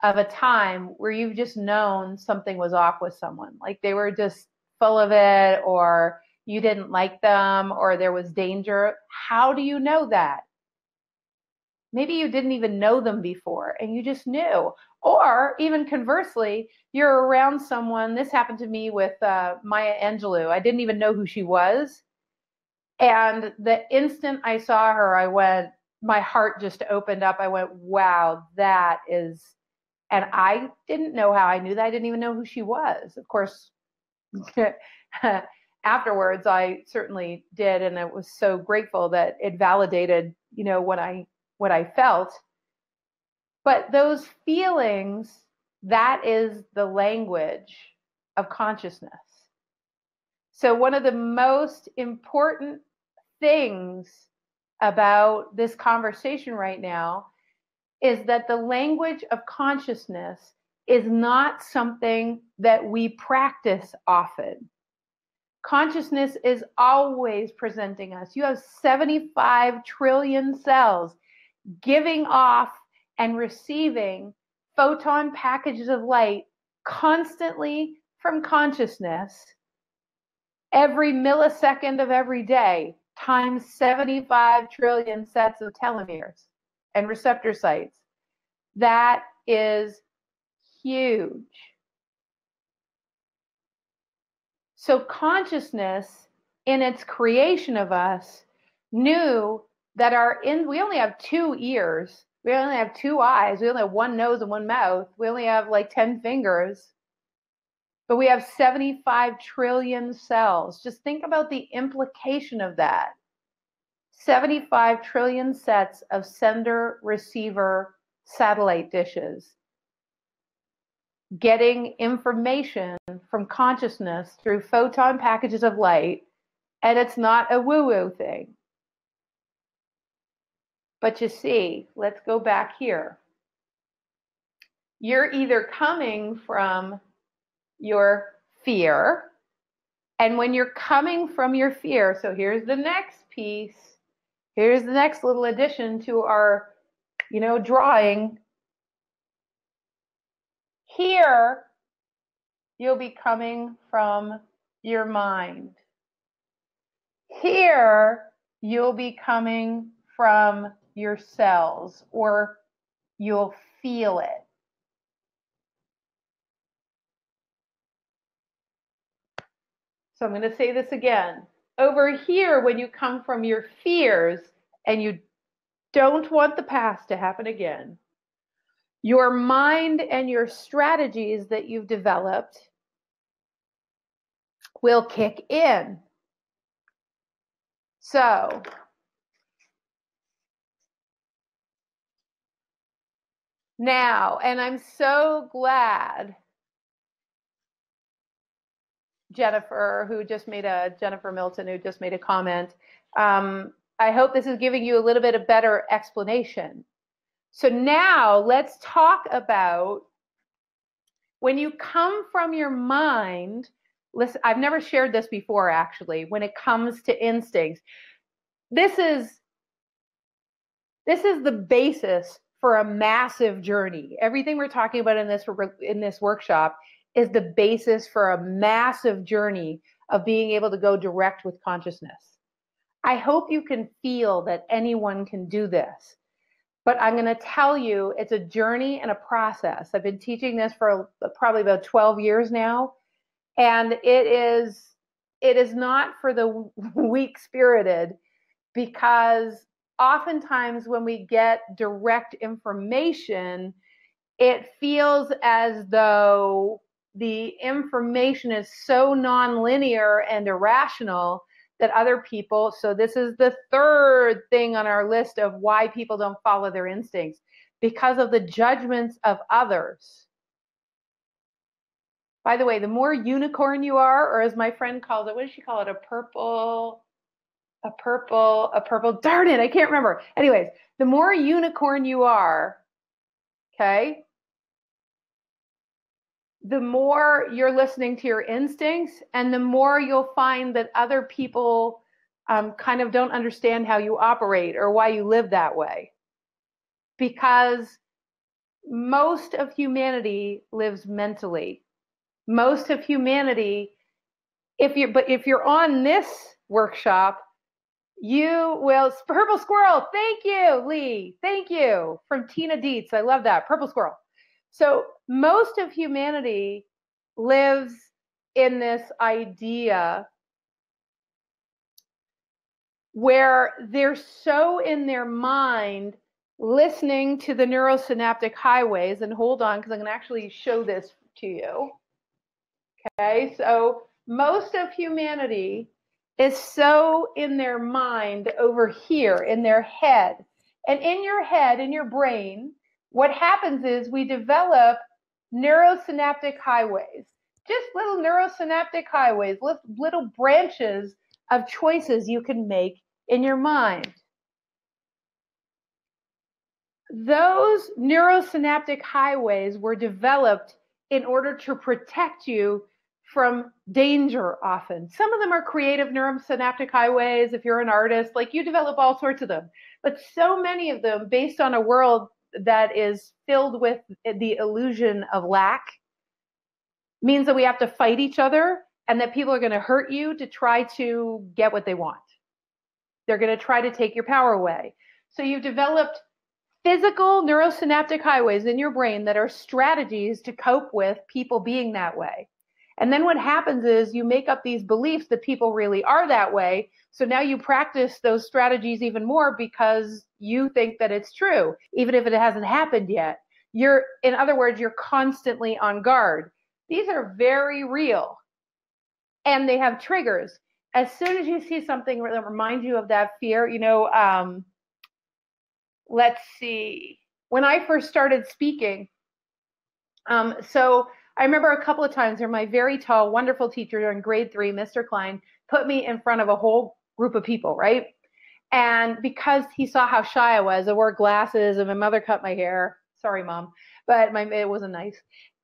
of a time where you've just known something was off with someone, like they were just full of it, or you didn't like them, or there was danger. How do you know that? Maybe you didn't even know them before and you just knew. Or even conversely, you're around someone. This happened to me with Maya Angelou. I didn't even know who she was. And the instant I saw her, my heart just opened up. I went, wow, that is, and I didn't know how I knew that. I didn't even know who she was. Of course, afterwards, I certainly did. And I was so grateful that it validated, what I felt. But those feelings, that is the language of consciousness. So one of the most important things about this conversation right now is that the language of consciousness is not something that we practice often. Consciousness is always presenting us. You have 75 trillion cells giving off and receiving photon packages of light constantly from consciousness every millisecond of every day, times 75 trillion sets of telomeres and receptor sites. That is huge. So consciousness, in its creation of us, knew that we only have 2 ears. We only have 2 eyes. We only have 1 nose and 1 mouth. We only have like 10 fingers. But we have 75 trillion cells. Just think about the implication of that. 75 trillion sets of sender-receiver satellite dishes getting information from consciousness through photon packages of light, and it's not a woo-woo thing. But you see, let's go back here. You're either coming from your fear, and when you're coming from your fear, so here's the next piece, here's the next little addition to our, drawing. Here, you'll be coming from your mind. Here, you'll be coming from your cells, or you'll feel it. So I'm going to say this again. Over here, when you come from your fears and you don't want the past to happen again, your mind and your strategies that you've developed will kick in. So now, and I'm so glad Jennifer Milton, who just made a comment. I hope this is giving you a little bit of better explanation. So now let's talk about when you come from your mind. Listen, I've never shared this before, actually, when it comes to instincts. This is the basis for a massive journey. Everything we're talking about in this workshop is the basis for a massive journey of being able to go direct with consciousness. I hope you can feel that anyone can do this, but I'm going to tell you it's a journey and a process. I've been teaching this for probably about 12 years now, and it is not for the weak-spirited, because oftentimes when we get direct information, it feels as though the information is so nonlinear and irrational that other people, so this is the third thing on our list of why people don't follow their instincts, because of the judgments of others. By the way, the more unicorn you are, or as my friend calls it, what does she call it? A purple, darn it, I can't remember. Anyways, the more unicorn you are, okay, the more you're listening to your instincts, and the more you'll find that other people kind of don't understand how you operate or why you live that way. Because most of humanity lives mentally. Most of humanity, if you're on this workshop, you will, Purple Squirrel, thank you, Lee, thank you, from Tina Dietz, I love that, Purple Squirrel. So most of humanity lives in this idea where they're so in their mind listening to the neurosynaptic highways, and hold on, because I'm going to actually show this to you. Okay, so most of humanity is so in their mind over here, in their head. And in your head, in your brain, what happens is we develop neurosynaptic highways, just little neurosynaptic highways, little branches of choices you can make in your mind. Those neurosynaptic highways were developed in order to protect you from danger often. Some of them are creative neurosynaptic highways. If you're an artist, like, you develop all sorts of them. But so many of them, based on a world that is filled with the illusion of lack, means that we have to fight each other, and that people are going to hurt you to try to get what they want. They're going to try to take your power away. So you've developed physical neurosynaptic highways in your brain that are strategies to cope with people being that way. And then what happens is you make up these beliefs that people really are that way. So now you practice those strategies even more because you think that it's true, even if it hasn't happened yet. In other words, you're constantly on guard. These are very real, and they have triggers. As soon as you see something that reminds you of that fear, let's see. When I first started speaking, so I remember a couple of times where my very tall, wonderful teacher in grade 3, Mr. Klein, put me in front of a whole group of people, right? And because he saw how shy I was, I wore glasses and my mother cut my hair. Sorry, Mom, but it wasn't nice.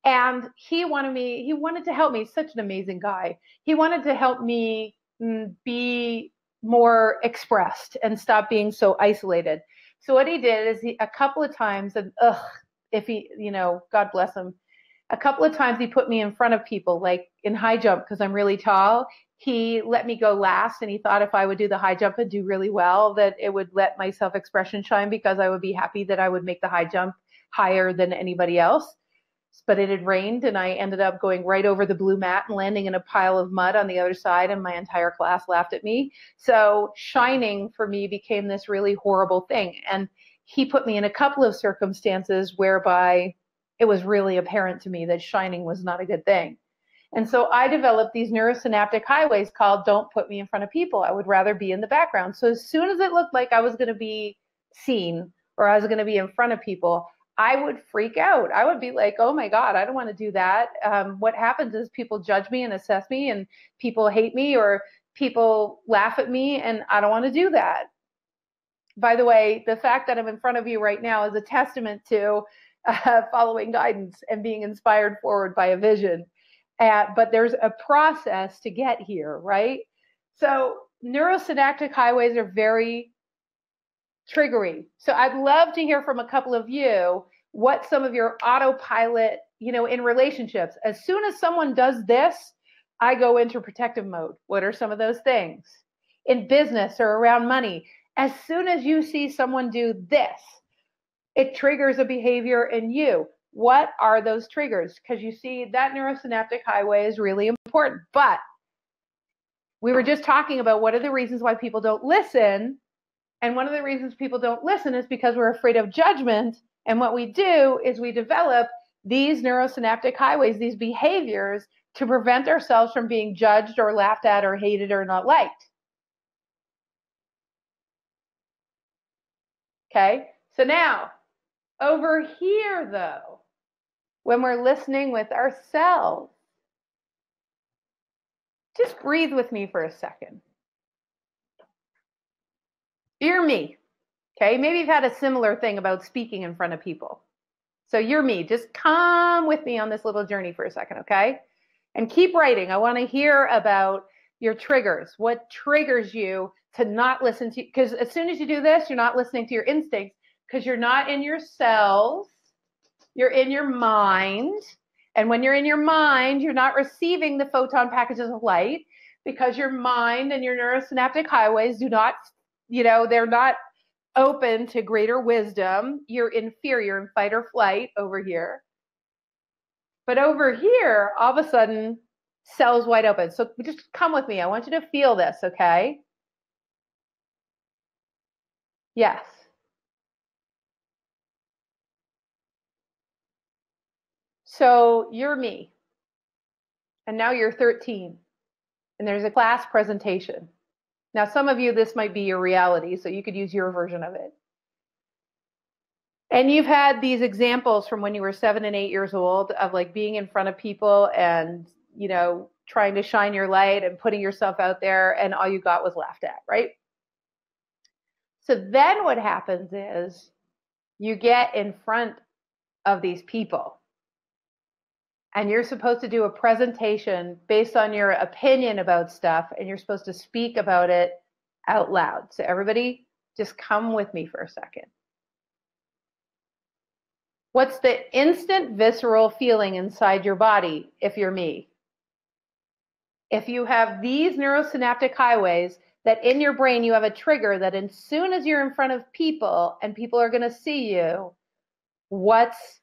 And he wanted to help me. He's such an amazing guy. He wanted to help me be more expressed and stop being so isolated. So what he did is a couple of times, and if he, God bless him, a couple of times he put me in front of people, like in high jump, because I'm really tall. He let me go last, and he thought if I would do the high jump and do really well, that it would let my self-expression shine, because I would be happy that I would make the high jump higher than anybody else. But it had rained, and I ended up going right over the blue mat and landing in a pile of mud on the other side, and my entire class laughed at me. So shining for me became this really horrible thing. And he put me in a couple of circumstances whereby it was really apparent to me that shining was not a good thing. And so I developed these neurosynaptic highways called don't put me in front of people. I would rather be in the background. So as soon as it looked like I was going to be seen or I was going to be in front of people, I would freak out. I would be like, oh my God, I don't want to do that. What happens is people judge me and assess me, and people hate me or people laugh at me, and I don't want to do that. By the way, the fact that I'm in front of you right now is a testament to following guidance and being inspired forward by a vision. But there's a process to get here, right? So neurosynaptic highways are very triggery. So I'd love to hear from a couple of you what some of your autopilot, in relationships. As soon as someone does this, I go into protective mode. What are some of those things? In business or around money, as soon as you see someone do this, it triggers a behavior in you. What are those triggers? Because you see, that neurosynaptic highway is really important. But we were just talking about what are the reasons why people don't listen. And one of the reasons people don't listen is because we're afraid of judgment. And what we do is we develop these neurosynaptic highways, these behaviors, to prevent ourselves from being judged or laughed at or hated or not liked. Okay, so now over here, though, when we're listening with ourselves, just breathe with me for a second. You're me. Okay, maybe you've had a similar thing about speaking in front of people. So you're me. Just come with me on this little journey for a second, okay? And keep writing. I want to hear about your triggers. What triggers you to not listen to, because as soon as you do this, you're not listening to your instincts, because you're not in your cells, you're in your mind. And when you're in your mind, you're not receiving the photon packages of light, because your mind and your neurosynaptic highways do not, they're not open to greater wisdom. You're in fear, you're in fight or flight over here. But over here, all of a sudden, cells wide open. So just come with me. I want you to feel this, okay? Yes. So you're me. And now you're 13. And there's a class presentation. Now, some of you, this might be your reality, so you could use your version of it. And you've had these examples from when you were 7 and 8 years old of like being in front of people and, trying to shine your light and putting yourself out there, and all you got was laughed at, right? So then what happens is you get in front of these people and you're supposed to do a presentation based on your opinion about stuff, and you're supposed to speak about it out loud. So everybody just come with me for a second. What's the instant visceral feeling inside your body if you're me? If you have these neurosynaptic highways, that in your brain you have a trigger that as soon as you're in front of people and people are going to see you, what's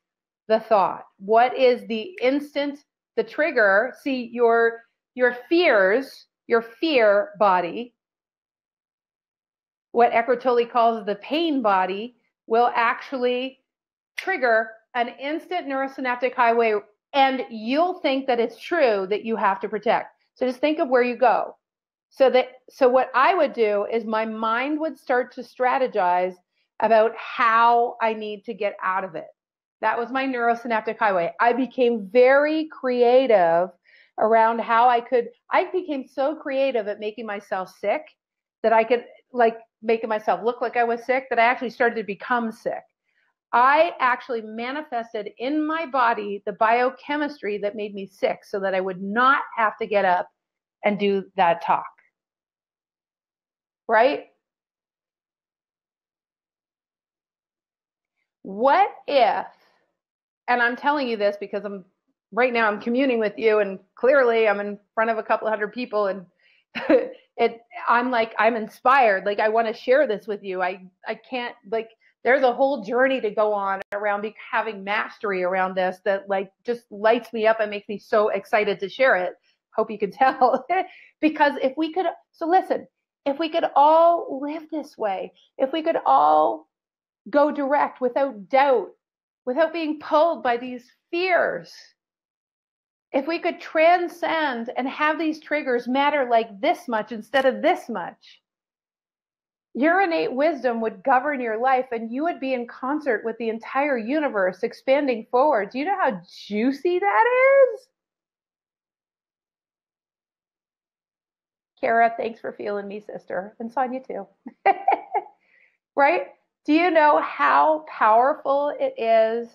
the thought? What is the instant the trigger, see your fears, your fear body, what Eckhart Tolle calls the pain body, will actually trigger an instant neurosynaptic highway, and you'll think that it's true that you have to protect. So just think of where you go. So what I would do is my mind would start to strategize about how I need to get out of it. That was my neurosynaptic highway. I became very creative around how I became so creative at making myself sick that I could, like, making myself look like I was sick, that I actually started to become sick. I actually manifested in my body the biochemistry that made me sick so that I would not have to get up and do that talk. Right? What if, and I'm telling you this because right now I'm communing with you, and clearly I'm in front of a couple hundred people, and I'm inspired. Like, I want to share this with you. I can't, like, there's a whole journey to go on around having mastery around this that, like, just lights me up and makes me so excited to share it. Hope you can tell. Because if we could all live this way, if we could all go direct without doubt, without being pulled by these fears, if we could transcend and have these triggers matter like this much instead of this much, your innate wisdom would govern your life, and you would be in concert with the entire universe expanding forward. Do you know how juicy that is? Kara, thanks for feeling me, sister. And Sonia too. Right? Do you know how powerful it is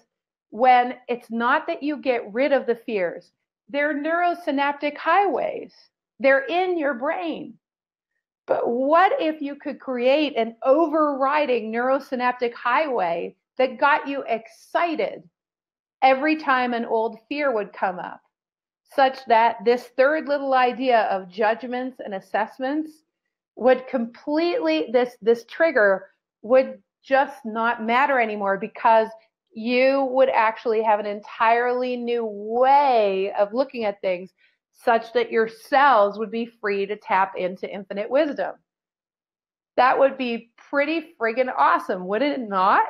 when it's not that you get rid of the fears? They're neurosynaptic highways. They're in your brain. But what if you could create an overriding neurosynaptic highway that got you excited every time an old fear would come up, such that this third little idea of judgments and assessments would completely, this trigger would just not matter anymore, because you would actually have an entirely new way of looking at things, such that your cells would be free to tap into infinite wisdom. That would be pretty friggin' awesome, would it not?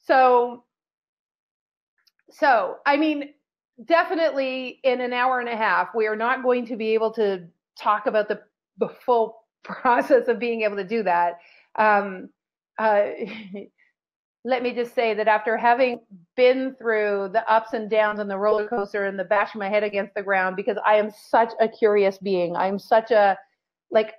So, I mean, definitely in an hour and a half, we are not going to be able to talk about the full process of being able to do that. Let me just say that after having been through the ups and downs and the roller coaster and the bashing my head against the ground, because I am such a curious being. I'm such a, like,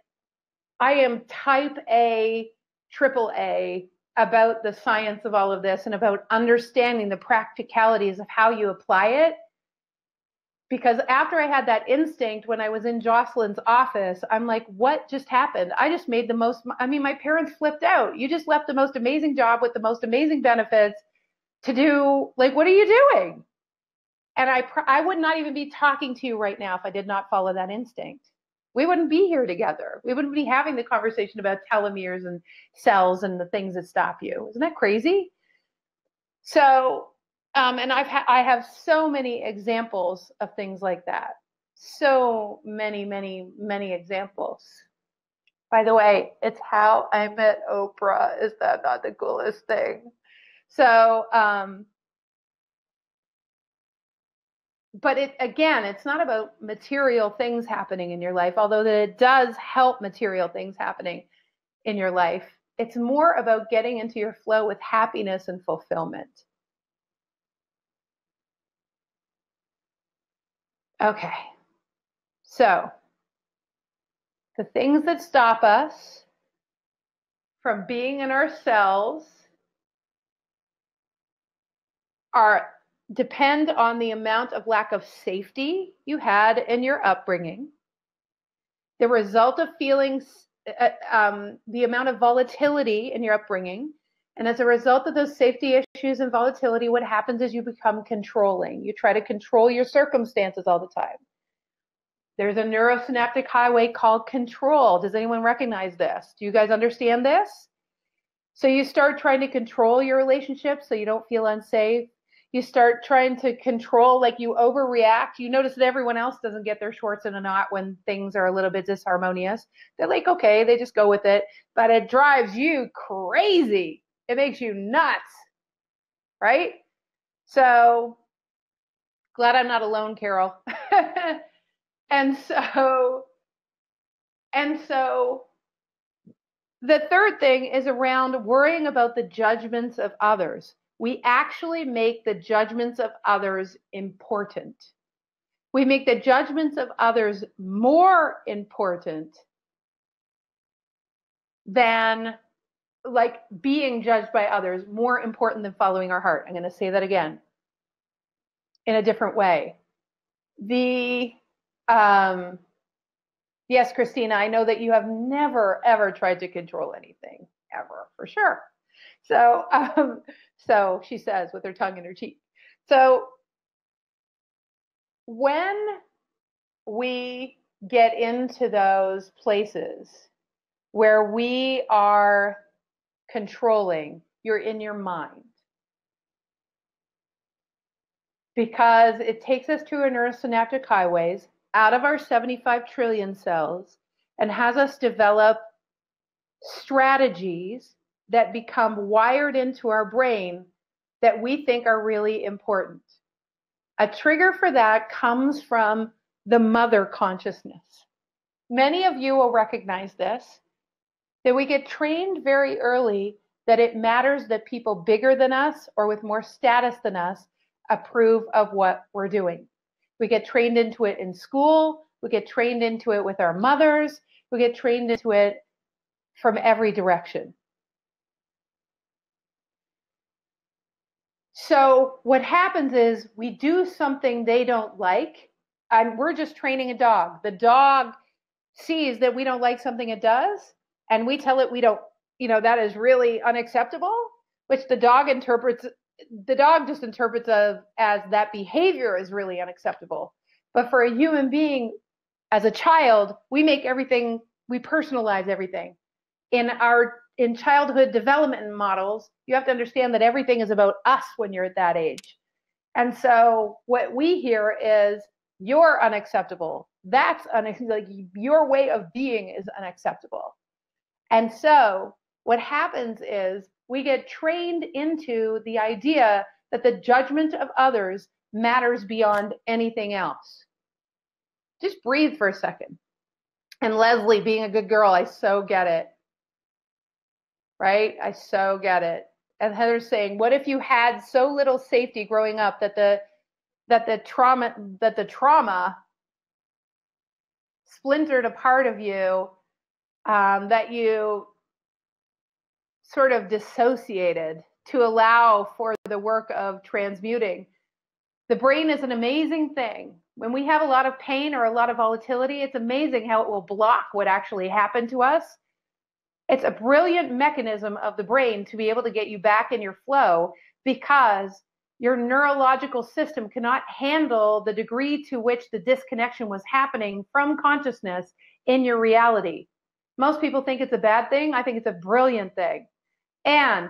I am type A, triple A about the science of all of this and about understanding the practicalities of how you apply it. Because after I had that instinct when I was in Jocelyn's office, I'm like, what just happened? I just made the most, I mean, my parents flipped out. You just left the most amazing job with the most amazing benefits to do, like, what are you doing? And I would not even be talking to you right now if I did not follow that instinct. We wouldn't be here together. We wouldn't be having the conversation about telomeres and cells and the things that stop you. Isn't that crazy? So, and I have so many examples of things like that. So many, many, many examples. By the way, it's how I met Oprah. Is that not the coolest thing? So, but it's not about material things happening in your life, although that it does help material things happening in your life. It's more about getting into your flow with happiness and fulfillment. Okay, so the things that stop us from being in our cells depend on the amount of lack of safety you had in your upbringing, the result of feelings, the amount of volatility in your upbringing. And as a result of those safety issues and volatility, what happens is you become controlling. You try to control your circumstances all the time. There's a neurosynaptic highway called control. Does anyone recognize this? Do you guys understand this? So you start trying to control your relationships so you don't feel unsafe. You start trying to control, like you overreact. You notice that everyone else doesn't get their shorts in a knot when things are a little bit disharmonious. They're like, okay, they just go with it, but it drives you crazy. It makes you nuts, right? So glad I'm not alone, Carol. And so the third thing is around worrying about the judgments of others. We actually make the judgments of others important. We make the judgments of others more important than, like, being judged by others, more important than following our heart. I'm going to say that again in a different way. Yes, Christina, I know that you have never, ever tried to control anything, ever, for sure. So she says with her tongue in her cheek. So when we get into those places where we are controlling, you're in your mind. Because it takes us to our neurosynaptic highways, out of our 75 trillion cells, and has us develop strategies that become wired into our brain that we think are really important. A trigger for that comes from the mother consciousness. Many of you will recognize this, that we get trained very early that it matters that people bigger than us or with more status than us approve of what we're doing. We get trained into it in school. We get trained into it with our mothers. We get trained into it from every direction. So what happens is we do something they don't like, and we're just training a dog. The dog sees that we don't like something it does, and we tell it we don't, that is really unacceptable, which the dog just interprets as that behavior is really unacceptable. But for a human being, as a child, we personalize everything. In childhood development models, you have to understand that everything is about us when you're at that age. And so what we hear is, you're unacceptable. Like your way of being is unacceptable. And so what happens is we get trained into the idea that the judgment of others matters beyond anything else. Just breathe for a second. And Leslie, being a good girl, I so get it. Right? I so get it. And Heather's saying, what if you had so little safety growing up that the trauma splintered a part of you, that you sort of dissociated to allow for the work of transmuting. The brain is an amazing thing. When we have a lot of pain or a lot of volatility, it's amazing how it will block what actually happened to us. It's a brilliant mechanism of the brain to be able to get you back in your flow, because your neurological system cannot handle the degree to which the disconnection was happening from consciousness in your reality. Most people think it's a bad thing. I think it's a brilliant thing. And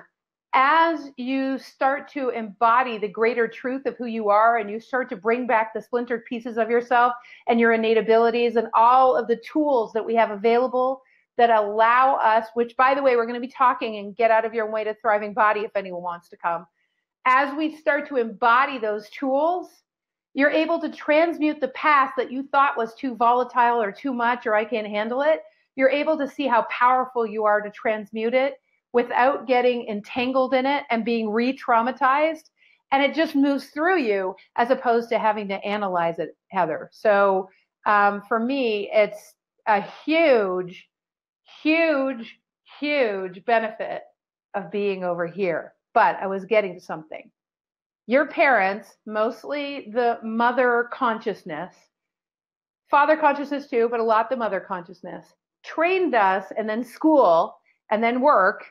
as you start to embody the greater truth of who you are, and you start to bring back the splintered pieces of yourself and your innate abilities and all of the tools that we have available that allow us, which, by the way, we're going to be talking in Get Out of Your Way to Thriving Body if anyone wants to come. As we start to embody those tools, you're able to transmute the past that you thought was too volatile or too much or I can't handle it. You're able to see how powerful you are to transmute it without getting entangled in it and being re-traumatized. And it just moves through you as opposed to having to analyze it, Heather. So for me, it's a huge, huge, huge benefit of being over here. But I was getting to something. Your parents, mostly the mother consciousness, father consciousness too, but a lot the mother consciousness, trained us, and then school and then work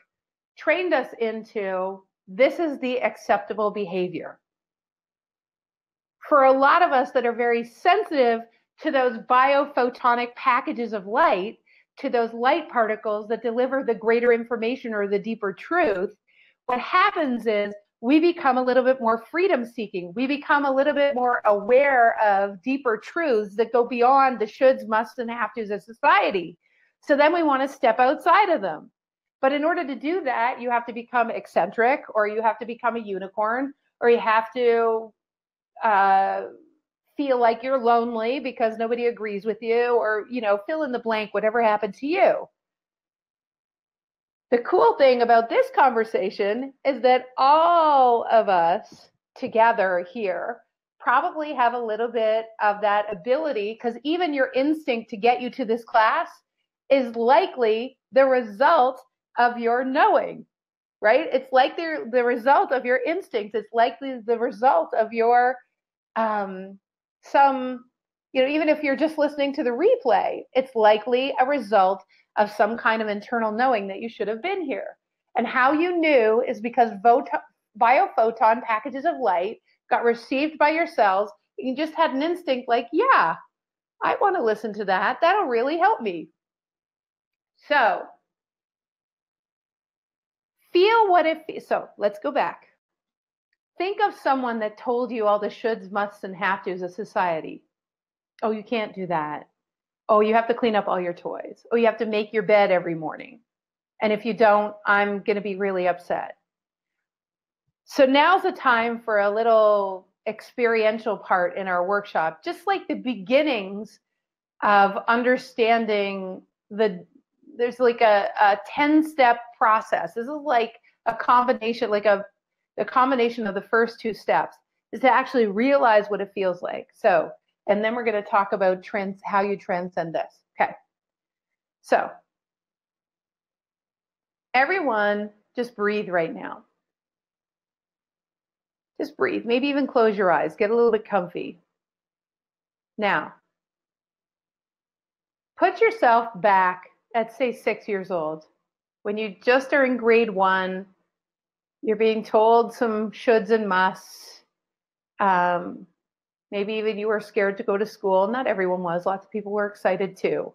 trained us into, this is the acceptable behavior. For a lot of us that are very sensitive to those biophotonic packages of light, to those light particles that deliver the greater information or the deeper truth, what happens is we become a little bit more freedom seeking. We become a little bit more aware of deeper truths that go beyond the shoulds, musts, and have tos of society. So then we want to step outside of them. But in order to do that, you have to become eccentric, or you have to become a unicorn, or you have to feel like you're lonely because nobody agrees with you, or, fill in the blank, whatever happened to you. The cool thing about this conversation is that all of us together here probably have a little bit of that ability, because even your instinct to get you to this class is likely the result of your knowing, right? It's like the result of your instincts. It's likely the result of your even if you're just listening to the replay, it's likely a result of some kind of internal knowing that you should have been here. And how you knew is because biophoton packages of light got received by your cells. You just had an instinct like, yeah, I want to listen to that. That'll really help me. So feel what it feels. So let's go back. Think of someone that told you all the shoulds, musts, and have tos of society. Oh, you can't do that. Oh, you have to clean up all your toys. Oh, you have to make your bed every morning. And if you don't, I'm going to be really upset. So now's the time for a little experiential part in our workshop, just like the beginnings of understanding there's like a 10-step process. This is like a combination, the combination of the first two steps is to actually realize what it feels like. So, and then we're going to talk about how you transcend this. Okay. So everyone just breathe right now. Just breathe. Maybe even close your eyes. Get a little bit comfy. Now, put yourself back at, say, 6 years old. When you just are in grade 1, you're being told some shoulds and musts. Maybe even you were scared to go to school. Not everyone was. Lots of people were excited too.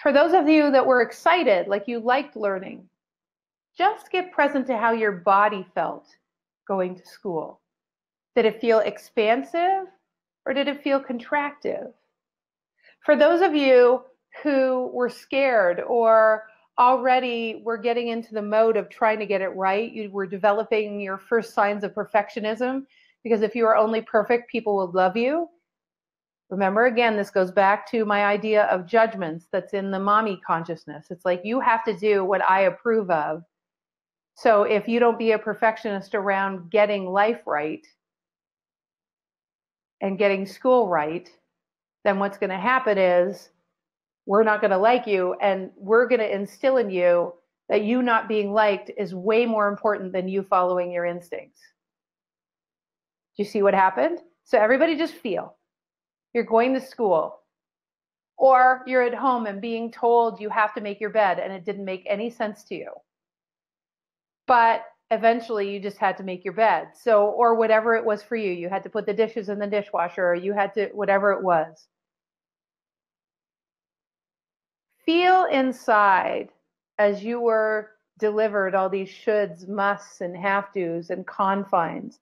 For those of you that were excited, like you liked learning, just get present to how your body felt going to school. Did it feel expansive or did it feel contractive? For those of you who were scared or already were getting into the mode of trying to get it right, you were developing your first signs of perfectionism, because if you are only perfect, people will love you. Remember, again, this goes back to my idea of judgments that's in the mommy consciousness. It's like, you have to do what I approve of. So if you don't be a perfectionist around getting life right and getting school right, then what's going to happen is we're not going to like you, and we're going to instill in you that you not being liked is way more important than you following your instincts. Do you see what happened? So everybody just feel. You're going to school, or you're at home and being told you have to make your bed, and it didn't make any sense to you. But eventually you just had to make your bed. So, or whatever it was for you, you had to put the dishes in the dishwasher, or you had to, whatever it was. Feel inside as you were delivered all these shoulds, musts, and have tos and confines,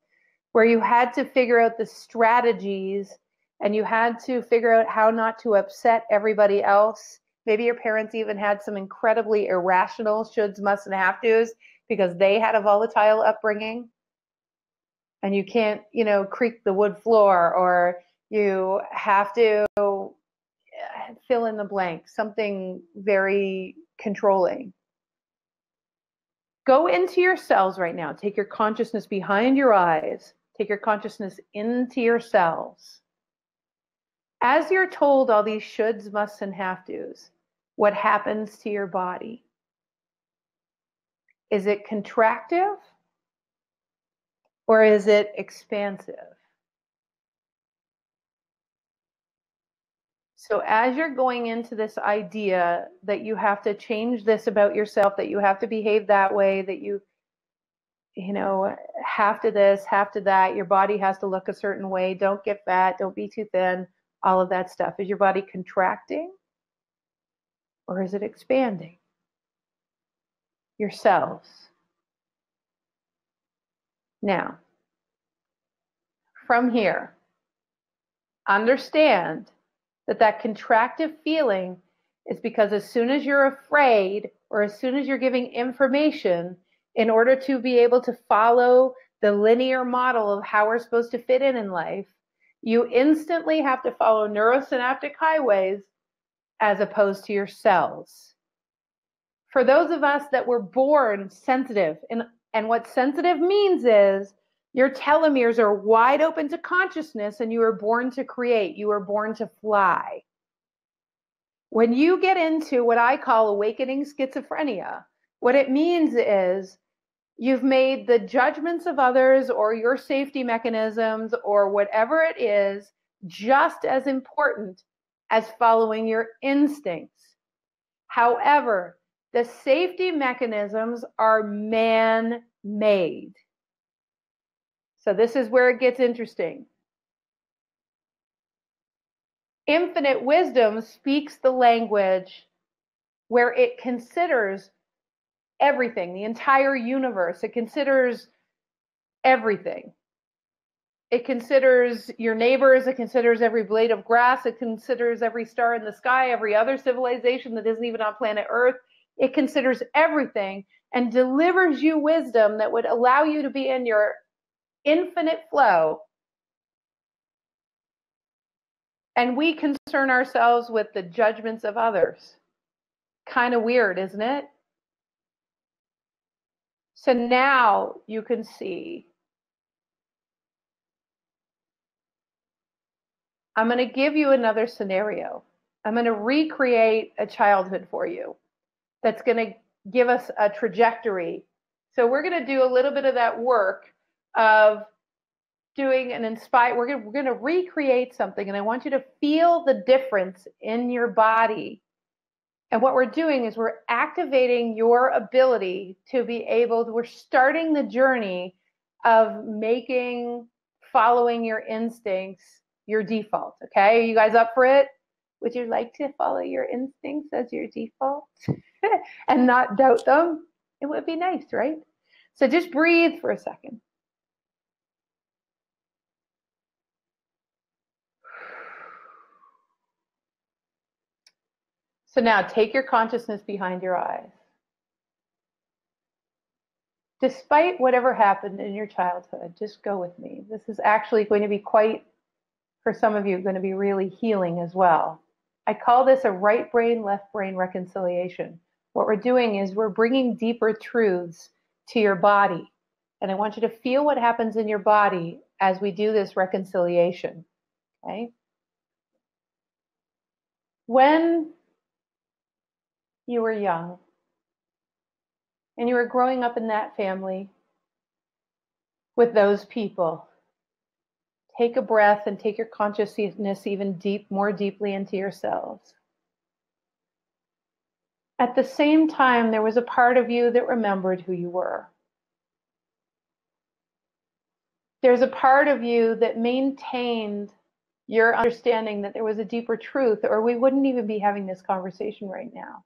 where you had to figure out the strategies and you had to figure out how not to upset everybody else. Maybe your parents even had some incredibly irrational shoulds, musts, and have tos because they had a volatile upbringing. And you can't, creak the wood floor, or you have to fill in the blank, something very controlling. Go into your cells right now. Take your consciousness behind your eyes. Take your consciousness into your cells. As you're told all these shoulds, musts, and have tos, what happens to your body? Is it contractive or is it expansive? So as you're going into this idea that you have to change this about yourself, that you have to behave that way, that you have to this, have to that, your body has to look a certain way, don't get fat, don't be too thin, all of that stuff. Is your body contracting or is it expanding? Your cells. Now, from here, understand that that contractive feeling is because as soon as you're afraid or as soon as you're giving information in order to be able to follow the linear model of how we're supposed to fit in life, you instantly have to follow neurosynaptic highways as opposed to your cells. For those of us that were born sensitive, and what sensitive means is your telomeres are wide open to consciousness and you were born to create, you were born to fly. When you get into what I call awakening schizophrenia, what it means is you've made the judgments of others or your safety mechanisms or whatever it is just as important as following your instincts. However, the safety mechanisms are man-made. So this is where it gets interesting. Infinite wisdom speaks the language where it considers everything, the entire universe. It considers everything. It considers your neighbors. It considers every blade of grass. It considers every star in the sky, every other civilization that isn't even on planet Earth. It considers everything and delivers you wisdom that would allow you to be in your infinite flow. And we concern ourselves with the judgments of others. Kind of weird, isn't it? So now you can see. I'm going to give you another scenario. I'm going to recreate a childhood for you that's going to give us a trajectory. So we're going to do a little bit of that work of doing an inspire. We're going to recreate something, and I want you to feel the difference in your body. And what we're doing is we're activating your ability to be able to, we're starting the journey of following your instincts your default. Okay, are you guys up for it? Would you like to follow your instincts as your default and not doubt them? It would be nice, right? So just breathe for a second. So now take your consciousness behind your eyes. Despite whatever happened in your childhood, just go with me. This is actually going to be quite, for some of you, going to be really healing as well. I call this a right brain, left brain reconciliation. What we're doing is we're bringing deeper truths to your body. And I want you to feel what happens in your body as we do this reconciliation. Okay? When you were young and you were growing up in that family with those people, take a breath and take your consciousness even more deeply into yourselves. At the same time, there was a part of you that remembered who you were. There's a part of you that maintained your understanding that there was a deeper truth, or we wouldn't even be having this conversation right now.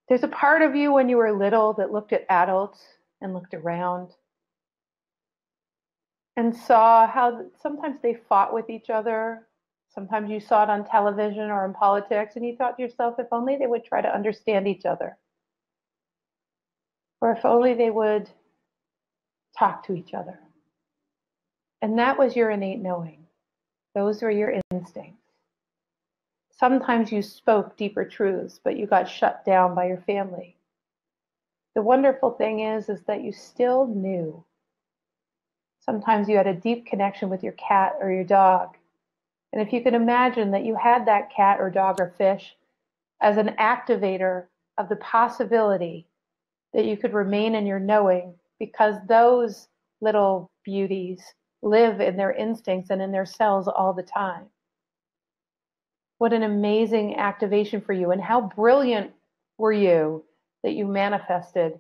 There's a part of you when you were little that looked at adults and looked around and saw how sometimes they fought with each other. Sometimes you saw it on television or in politics, and you thought to yourself, if only they would try to understand each other. Or if only they would talk to each other. And that was your innate knowing. Those were your instincts. Sometimes you spoke deeper truths, but you got shut down by your family. The wonderful thing is that you still knew. Sometimes you had a deep connection with your cat or your dog. And if you can imagine that you had that cat or dog or fish as an activator of the possibility that you could remain in your knowing, because those little beauties live in their instincts and in their cells all the time. What an amazing activation for you, and how brilliant were you that you manifested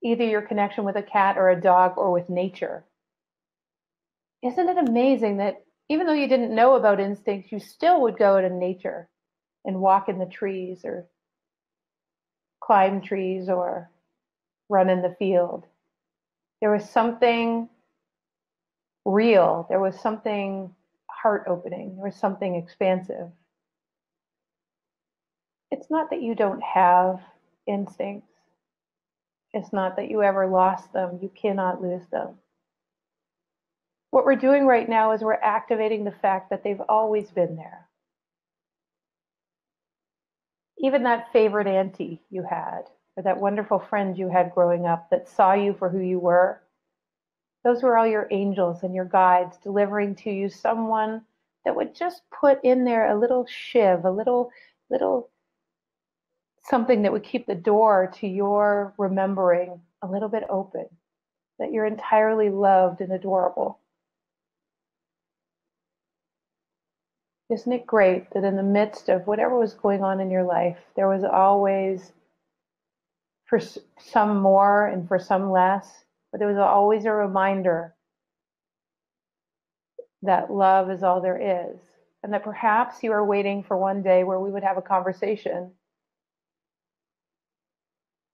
either your connection with a cat or a dog or with nature. Isn't it amazing that even though you didn't know about instincts, you still would go to nature and walk in the trees or climb trees or run in the field? There was something real. There was something heart-opening. There was something expansive. It's not that you don't have instincts. It's not that you ever lost them. You cannot lose them. What we're doing right now is we're activating the fact that they've always been there. Even that favorite auntie you had, or that wonderful friend you had growing up that saw you for who you were, those were all your angels and your guides delivering to you someone that would just put in there a little shiv, a little something that would keep the door to your remembering a little bit open, that you're entirely loved and adorable. Isn't it great that in the midst of whatever was going on in your life, there was always, for some more and for some less, but there was always a reminder that love is all there is, and that perhaps you are waiting for one day where we would have a conversation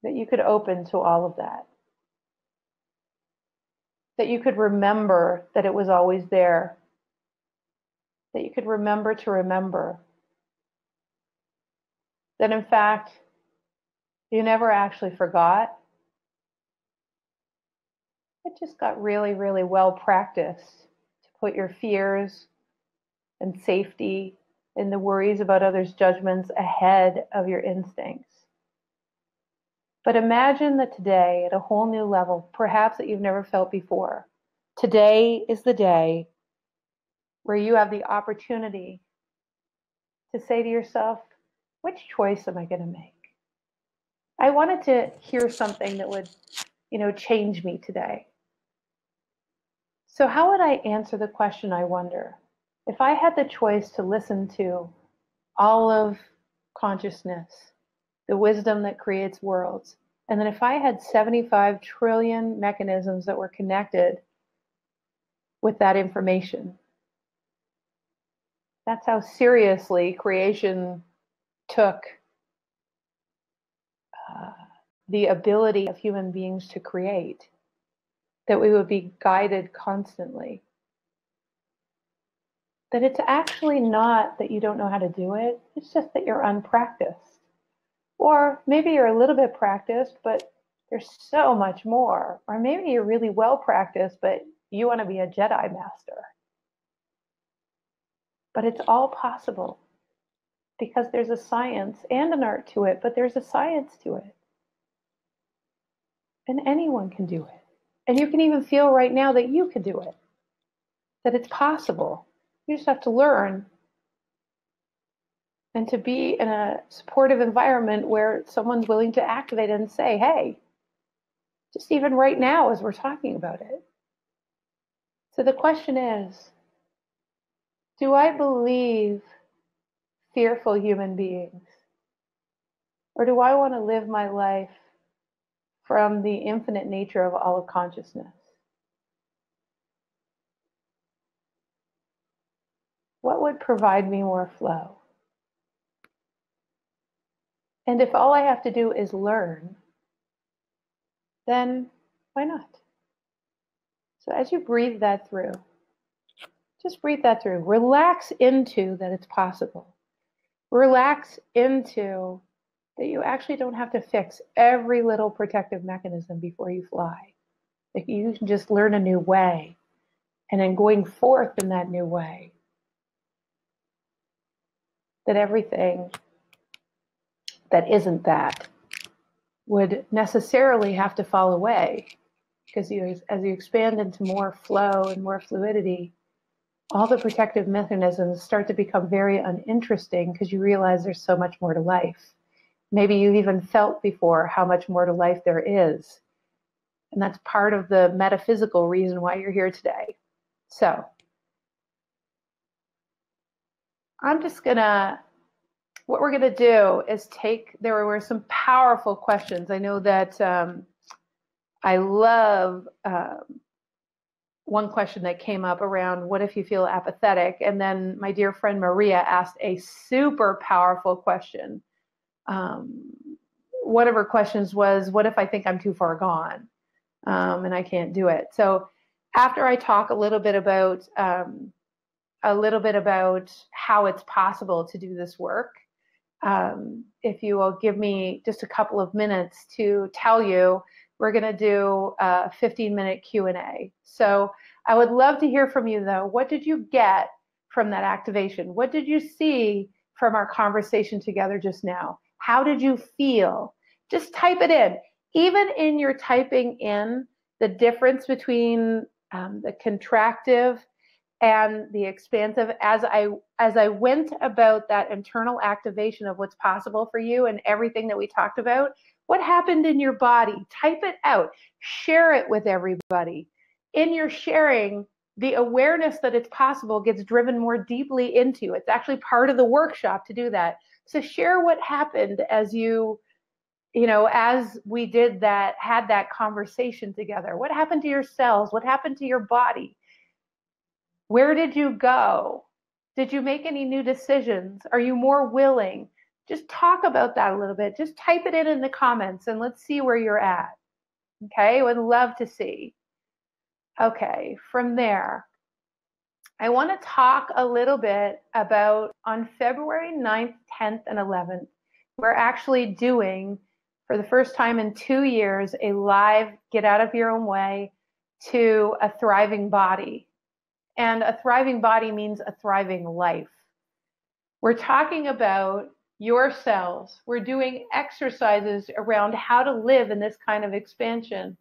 that you could open to all of that, that you could remember that it was always there, that you could remember to remember, that in fact, you never actually forgot. It just got really, really well practiced to put your fears and safety and the worries about others' judgments ahead of your instincts. But imagine that today, at a whole new level, perhaps that you've never felt before, today is the day where you have the opportunity to say to yourself, which choice am I going to make? I wanted to hear something that would, change me today. So how would I answer the question, I wonder? If I had the choice to listen to all of consciousness, the wisdom that creates worlds, and then if I had 75 trillion mechanisms that were connected with that information, that's how seriously creation took the ability of human beings to create, that we would be guided constantly. That it's actually not that you don't know how to do it, it's just that you're unpracticed. Or maybe you're a little bit practiced, but there's so much more. Or maybe you're really well practiced, but you want to be a Jedi master. But it's all possible because there's a science and an art to it, but there's a science to it. And anyone can do it. And you can even feel right now that you can do it, that it's possible. You just have to learn and to be in a supportive environment where someone's willing to activate it and say, hey, just even right now as we're talking about it. So the question is, do I believe fearful human beings? Or do I want to live my life from the infinite nature of all of consciousness? What would provide me more flow? And if all I have to do is learn, then why not? So as you breathe that through, just breathe that through. Relax into that it's possible. Relax into that you actually don't have to fix every little protective mechanism before you fly. That you can just learn a new way. And in going forth in that new way, that everything that isn't that would necessarily have to fall away. Because as you expand into more flow and more fluidity, all the protective mechanisms start to become very uninteresting because you realize there's so much more to life. Maybe you've even felt before how much more to life there is. And that's part of the metaphysical reason why you're here today. So what we're gonna do is there were some powerful questions. I know that I love one question that came up around what if you feel apathetic? And then my dear friend Maria asked a super powerful question. One of her questions was, what if I think I'm too far gone? and I can't do it. So after I talk a little bit about how it's possible to do this work, if you will give me just a couple of minutes to tell you, we're going to do a 15-minute Q&A. So I would love to hear from you, though. What did you get from that activation? What did you see from our conversation together just now? How did you feel? Just type it in. Even in your typing in, the difference between the contractive and the expansive, as I went about that internal activation of what's possible for you and everything that we talked about, what happened in your body? Type it out. Share it with everybody. In your sharing, the awareness that it's possible gets driven more deeply into. It's actually part of the workshop to do that. So share what happened as as we did that, had that conversation together. What happened to your cells? What happened to your body? Where did you go? Did you make any new decisions? Are you more willing? Just talk about that a little bit. Just type it in the comments and let's see where you're at. Okay, would love to see. Okay, from there, I want to talk a little bit about on February 9th, 10th, and 11th, we're actually doing, for the first time in 2 years, a live Get Out of Your Own Way to a thriving body. And a thriving body means a thriving life. We're talking about your cells. We're doing exercises around how to live in this kind of expansion.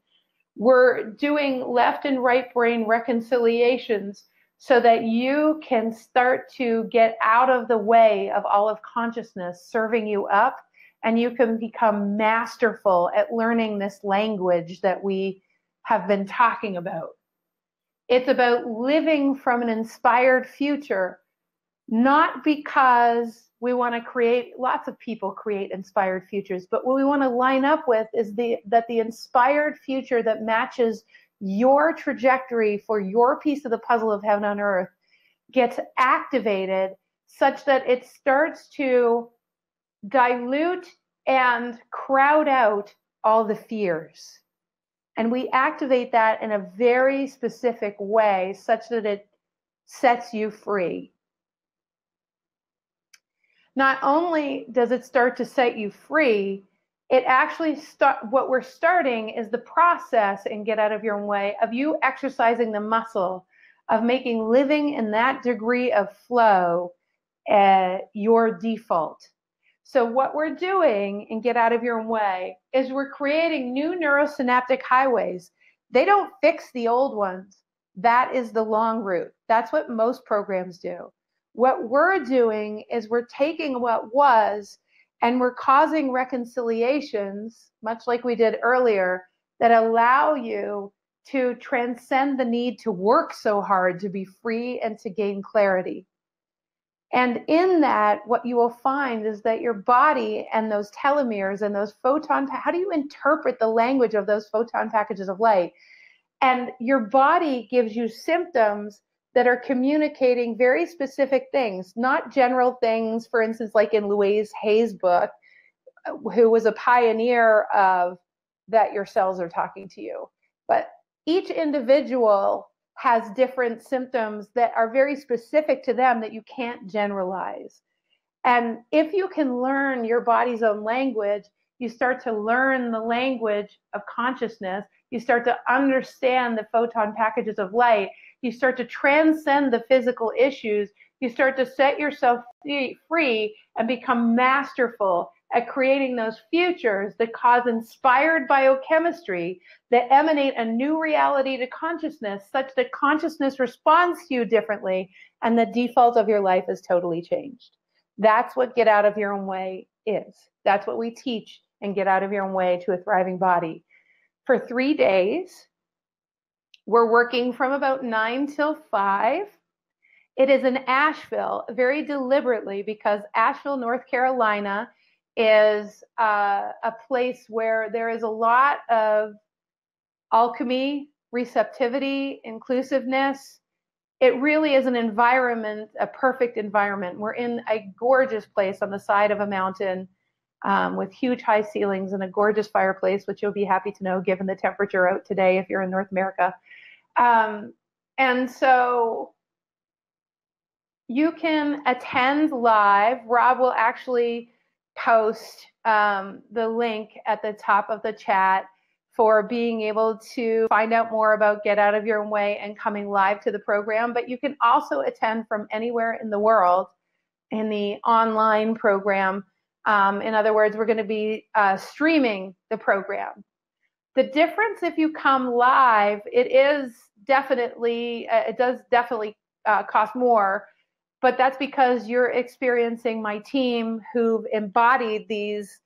We're doing left and right brain reconciliations so that you can start to get out of the way of all of consciousness serving you up, and you can become masterful at learning this language that we have been talking about. It's about living from an inspired future, not because we want to create, lots of people create inspired futures, but what we want to line up with is that the inspired future that matches your trajectory for your piece of the puzzle of heaven on earth gets activated such that it starts to dilute and crowd out all the fears. And we activate that in a very specific way such that it sets you free. Not only does it start to set you free, it actually what we're starting is the process in Get Out of Your Own Way of you exercising the muscle of making living in that degree of flow your default. So what we're doing in Get Out of Your Own Way is we're creating new neurosynaptic highways. They don't fix the old ones. That is the long route. That's what most programs do. What we're doing is we're taking what was and we're causing reconciliations, much like we did earlier, that allow you to transcend the need to work so hard to be free and to gain clarity. And in that, what you will find is that your body and those telomeres and those how do you interpret the language of those photon packages of light? And your body gives you symptoms that are communicating very specific things, not general things, for instance, like in Louise Hay's book, who was a pioneer of that your cells are talking to you. But each individual has different symptoms that are very specific to them that you can't generalize. And if you can learn your body's own language, you start to learn the language of consciousness. You start to understand the photon packages of light. You start to transcend the physical issues. You start to set yourself free and become masterful at creating those futures that cause inspired biochemistry that emanate a new reality to consciousness such that consciousness responds to you differently and the default of your life is totally changed. That's what Get Out of Your Own Way is. That's what we teach and Get Out of Your Own Way to a Thriving Body. For 3 days, we're working from about 9 till 5. It is in Asheville, very deliberately, because Asheville, North Carolina is a place where there is a lot of alchemy, receptivity, inclusiveness. It really is an environment, a perfect environment. We're in a gorgeous place on the side of a mountain. with huge high ceilings and a gorgeous fireplace, which you'll be happy to know given the temperature out today if you're in North America. And so you can attend live. Rob will actually post the link at the top of the chat for being able to find out more about Get Out of Your Own Way and coming live to the program. But you can also attend from anywhere in the world in the online program. In other words, we're going to be streaming the program. The difference if you come live, it does definitely cost more, but that's because you're experiencing my team who've embodied these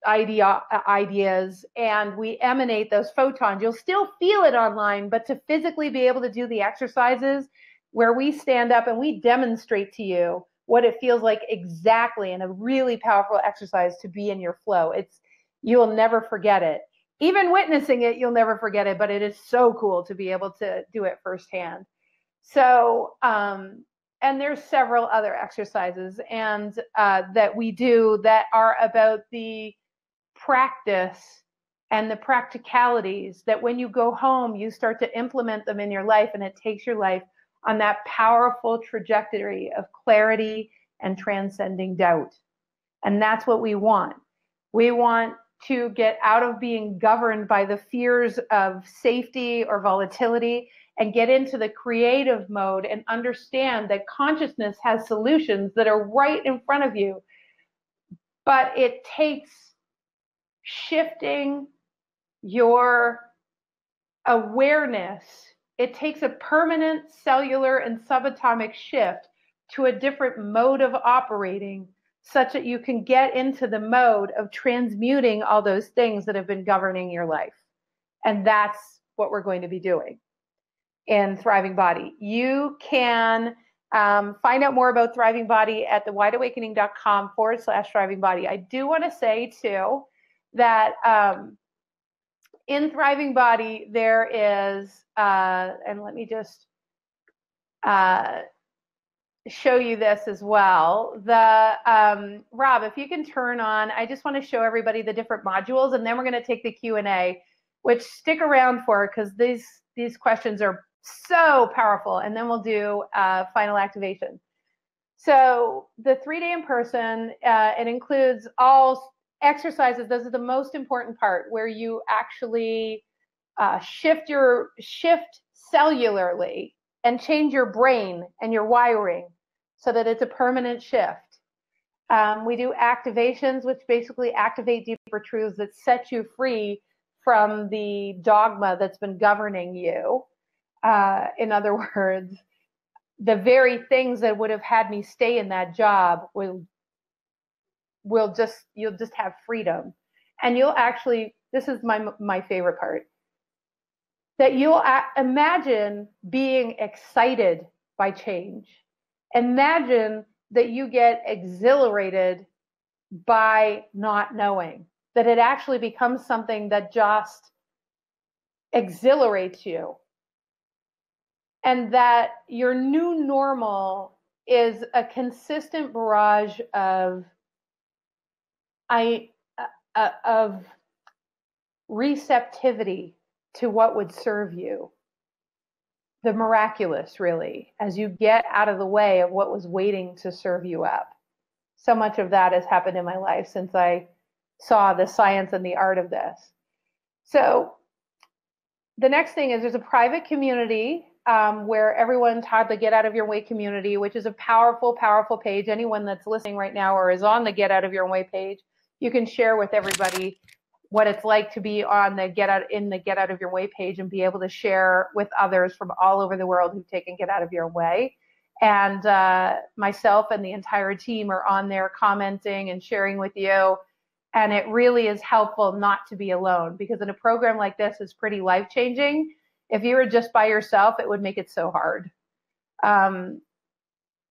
ideas, and we emanate those photons. You'll still feel it online, but to physically be able to do the exercises where we stand up and we demonstrate to you what it feels like exactly in a really powerful exercise to be in your flow. You'll never forget it. Even witnessing it, you'll never forget it, but it is so cool to be able to do it firsthand. So, and there's several other exercises and that we do that are about the practice and the practicalities that when you go home, you start to implement them in your life, and it takes your life on that powerful trajectory of clarity and transcending doubt. And that's what we want. We want to get out of being governed by the fears of safety or volatility and get into the creative mode and understand that consciousness has solutions that are right in front of you. But it takes shifting your awareness. It takes a permanent cellular and subatomic shift to a different mode of operating such that you can get into the mode of transmuting all those things that have been governing your life. And that's what we're going to be doing in Thriving Body. You can find out more about Thriving Body at thewideawakening.com/Thriving Body. I do want to say too that in Thriving Body there is, and let me just show you this as well. Rob, if you can turn on, I just want to show everybody the different modules, and then we're going to take the Q&A, which stick around for, because these questions are so powerful, and then we'll do final activation. So the 3-day in person, it includes all exercises. This is the most important part, where you actually shift cellularly and change your brain and your wiring so that it's a permanent shift. We do activations, which basically activate deeper truths that set you free from the dogma that's been governing you. In other words, the very things that would have had me stay in that job you'll just have freedom. And you'll actually, this is my favorite part, that you'll imagine being excited by change. Imagine that you get exhilarated by not knowing, that it actually becomes something that just exhilarates you. And that your new normal is a consistent barrage of receptivity to what would serve you. The miraculous, really, as you get out of the way of what was waiting to serve you up. So much of that has happened in my life since I saw the science and the art of this. So the next thing is there's a private community where everyone's had the Get Out of Your Way community, which is a powerful, powerful page. Anyone that's listening right now or is on the Get Out of Your Way page, you can share with everybody what it's like to be on the Get Out of Your Way page and be able to share with others from all over the world who've taken Get Out of Your Way. And myself and the entire team are on there commenting and sharing with you. And it really is helpful not to be alone, because in a program like this is pretty life-changing. If you were just by yourself, it would make it so hard.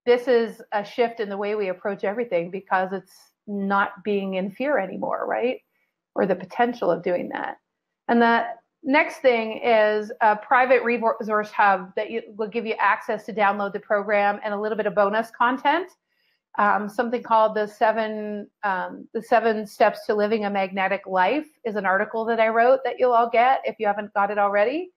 This is a shift in the way we approach everything, because it's not being in fear anymore, right? Or the potential of doing that. And the next thing is a private resource hub that will give you access to download the program and a little bit of bonus content. something called the seven steps to living a magnetic life is an article that I wrote that you'll all get if you haven't got it already.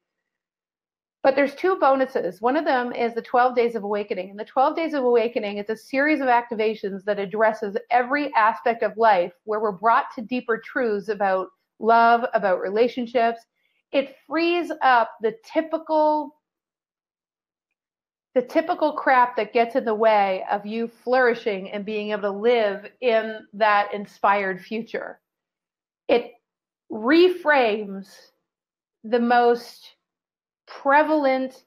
But there's two bonuses. One of them is the 12 Days of Awakening. And the 12 Days of Awakening is a series of activations that addresses every aspect of life where we're brought to deeper truths about love, about relationships. It frees up the typical crap that gets in the way of you flourishing and being able to live in that inspired future. It reframes the most prevalent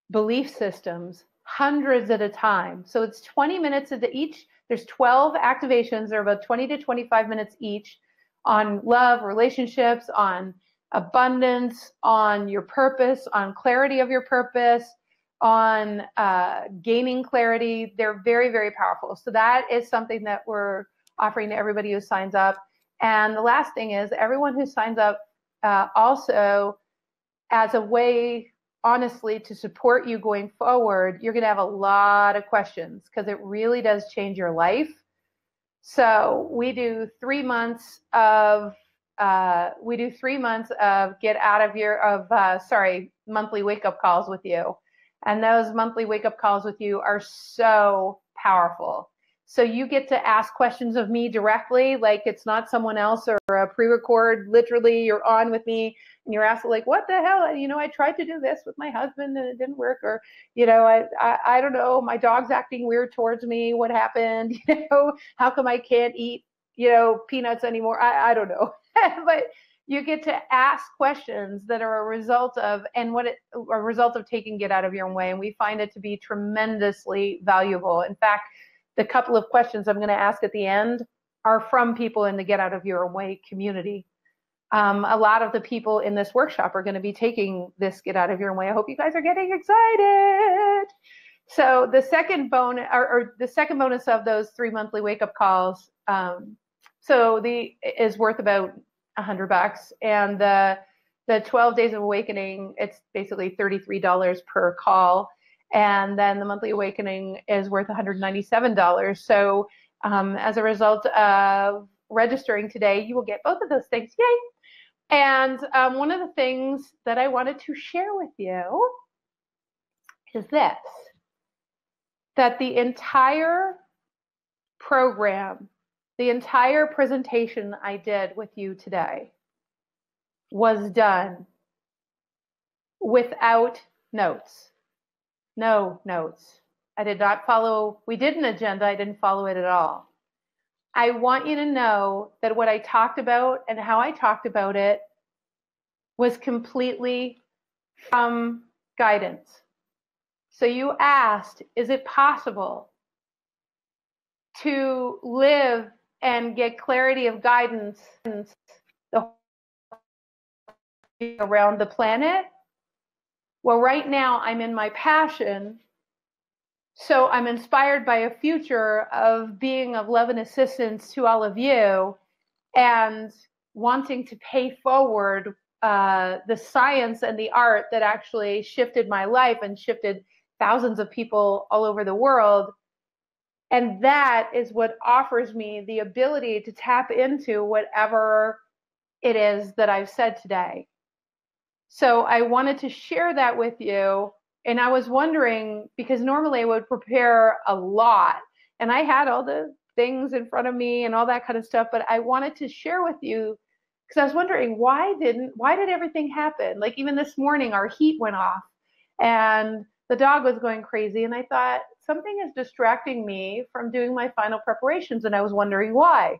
belief systems hundreds at a time. So it's 20 minutes into each. There's 12 activations. They're about 20 to 25 minutes each on love, relationships, on abundance, on your purpose, on clarity of your purpose, on gaining clarity. They're very, very powerful. So that is something that we're offering to everybody who signs up. And the last thing is everyone who signs up also, as a way, honestly, to support you going forward, you're going to have a lot of questions because it really does change your life. So we do 3 months of monthly wake-up calls with you. And those monthly wake-up calls with you are so powerful. So you get to ask questions of me directly, like it's not someone else or a pre-record. Literally, you're on with me and you're asking, like, what the hell? I tried to do this with my husband and it didn't work. Or, I don't know, my dog's acting weird towards me. What happened? How come I can't eat, peanuts anymore? I don't know. But you get to ask questions that are a result of taking Get Out of Your Own Way. And we find it to be tremendously valuable. In fact, the couple of questions I'm going to ask at the end are from people in the Get Out of Your Own Way community. A lot of the people in this workshop are going to be taking this Get Out of Your Own Way. I hope you guys are getting excited. So the second bonus of those 3 monthly wake-up calls, is worth about $100, and the 12 Days of Awakening, it's basically $33 per call. And then the monthly awakening is worth $197. So as a result of registering today, you will get both of those things. Yay! And one of the things that I wanted to share with you is this, that the entire program, the entire presentation I did with you today was done without notes. No notes. I did not follow. We did an agenda. I didn't follow it at all. I want you to know that what I talked about and how I talked about it was completely from guidance. So you asked, is it possible to live and get clarity of guidance around the planet? Well, right now I'm in my passion, so I'm inspired by a future of being of love and assistance to all of you and wanting to pay forward the science and the art that actually shifted my life and shifted thousands of people all over the world. And that is what offers me the ability to tap into whatever it is that I've said today. So I wanted to share that with you. And I was wondering, because normally I would prepare a lot and I had all the things in front of me and all that kind of stuff, but I wanted to share with you because I was wondering, why did everything happen? Like even this morning, our heat went off and the dog was going crazy. And I thought something is distracting me from doing my final preparations. And I was wondering why.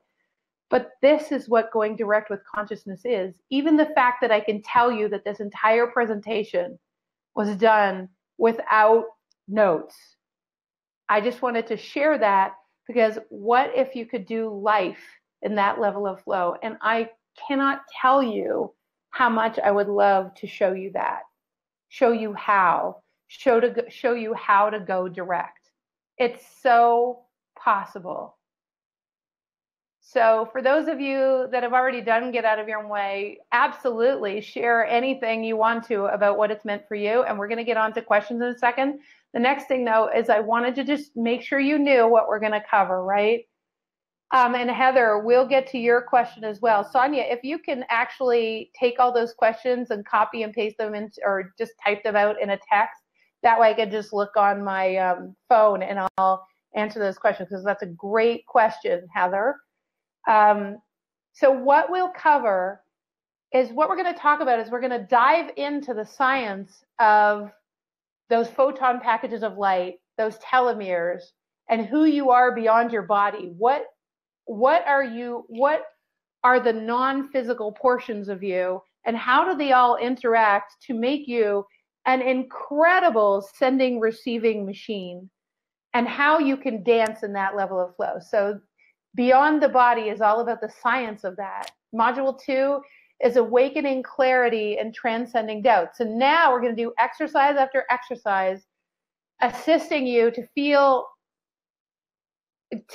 But this is what going direct with consciousness is. Even the fact that I can tell you that this entire presentation was done without notes. I just wanted to share that because what if you could do life in that level of flow? And I cannot tell you how much I would love to show you that, show you how, show you how to go direct. It's so possible. So for those of you that have already done Get Out of Your Own Way, absolutely share anything you want to about what it's meant for you. And we're going to get on to questions in a second. The next thing, though, is I wanted to just make sure you knew what we're going to cover, right? And Heather, we'll get to your question as well. Sonia, if you can actually take all those questions and copy and paste them in, or just type them out in a text, that way I can just look on my phone and I'll answer those questions, because that's a great question, Heather. So what we'll cover is, what we're going to talk about is we're going to dive into the science of those photon packages of light, those telomeres, and who you are beyond your body. What are the non-physical portions of you, and how do they all interact to make you an incredible sending receiving machine, and how you can dance in that level of flow. So Beyond the Body is all about the science of that. Module 2 is Awakening Clarity and Transcending Doubt. So now we're going to do exercise after exercise, assisting you to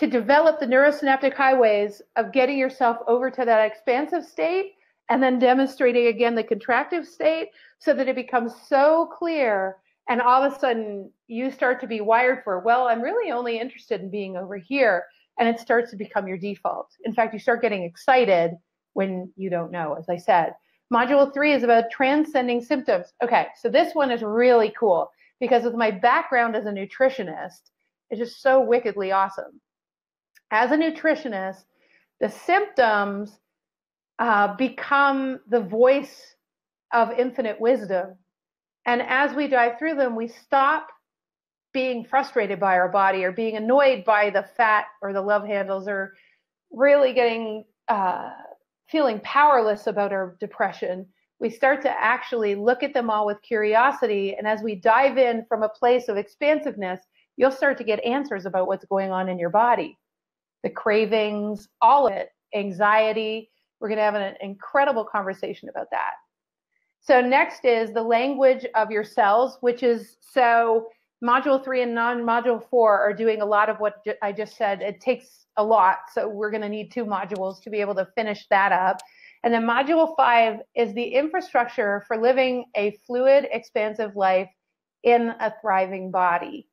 develop the neurosynaptic highways of getting yourself over to that expansive state, and then demonstrating again the contractive state, so that it becomes so clear, and all of a sudden you start to be wired for, well, I'm really only interested in being over here, and it starts to become your default. In fact, you start getting excited when you don't know, as I said. Module 3 is about transcending symptoms. Okay, so this one is really cool, because with my background as a nutritionist, it's just so wickedly awesome. As a nutritionist, the symptoms become the voice of infinite wisdom. And as we dive through them, we stop being frustrated by our body, or being annoyed by the fat or the love handles, or really getting feeling powerless about our depression. We start to actually look at them all with curiosity. And as we dive in from a place of expansiveness, you'll start to get answers about what's going on in your body. The cravings, all of it, anxiety. We're going to have an incredible conversation about that. So next is the language of your cells, which is, so module 3 and non-module 4 are doing a lot of what I just said. It takes a lot, so we're going to need 2 modules to be able to finish that up. And then module 5 is the infrastructure for living a fluid, expansive life in a thriving body.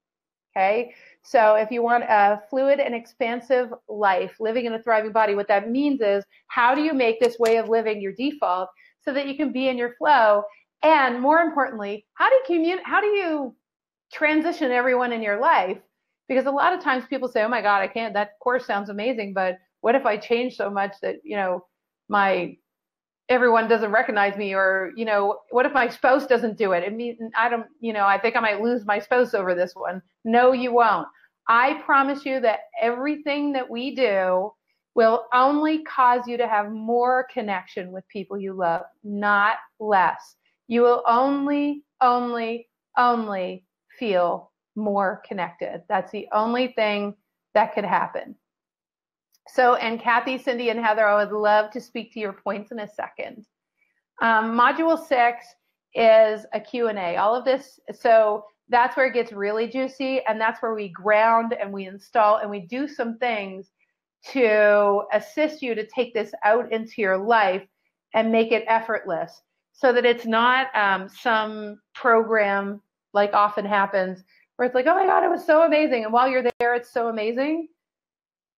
Okay, so if you want a fluid and expansive life, living in a thriving body, what that means is, how do you make this way of living your default so that you can be in your flow? And more importantly, how do you transition everyone in your life? Because a lot of times people say, oh my God, I can't, that course sounds amazing, but what if I change so much that, everyone doesn't recognize me, or, what if my spouse doesn't do it? I mean, I think I might lose my spouse over this one. No, you won't. I promise you that everything that we do will only cause you to have more connection with people you love, not less. You will only feel more connected. That's the only thing that could happen. So, and Kathy, Cindy, and Heather, I would love to speak to your points in a second. Module 6 is a Q&A. All of this, so that's where it gets really juicy, and that's where we ground and we install and we do some things to assist you to take this out into your life and make it effortless, so that it's not some program like often happens where it's like, oh my God, it was so amazing. And while you're there, it's so amazing.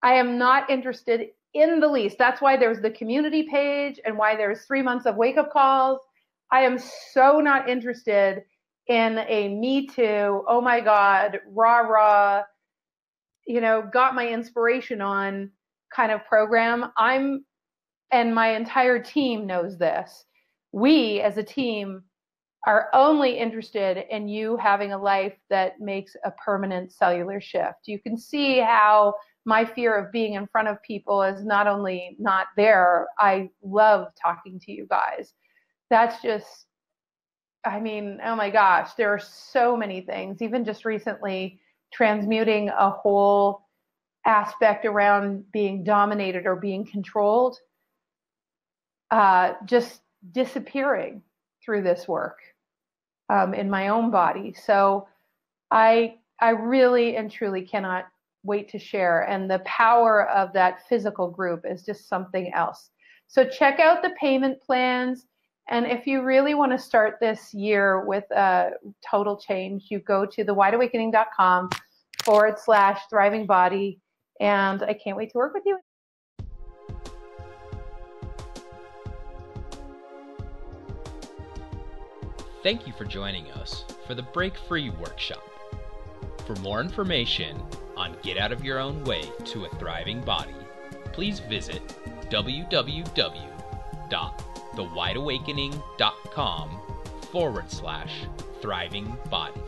I am not interested in the least. That's why there's the community page and why there's 3 months of wake-up calls. I am so not interested in a me too, oh my God, rah, got my inspiration on kind of program. And my entire team knows this. We as a team are only interested in you having a life that makes a permanent cellular shift. You can see how my fear of being in front of people is not only not there, I love talking to you guys. That's just, oh my gosh, there are so many things. Even just recently, transmuting a whole aspect around being dominated or being controlled, just disappearing through this work in my own body. So I really and truly cannot wait to share. And the power of that physical group is just something else. So check out the payment plans And if you really want to start this year with a total change, you go to thewideawakening.com/thriving body. And I can't wait to work with you. Thank you for joining us for the Break Free workshop. For more information on Get Out of Your Own Way to a Thriving Body, please visit www.thewideawakening.com/thriving body.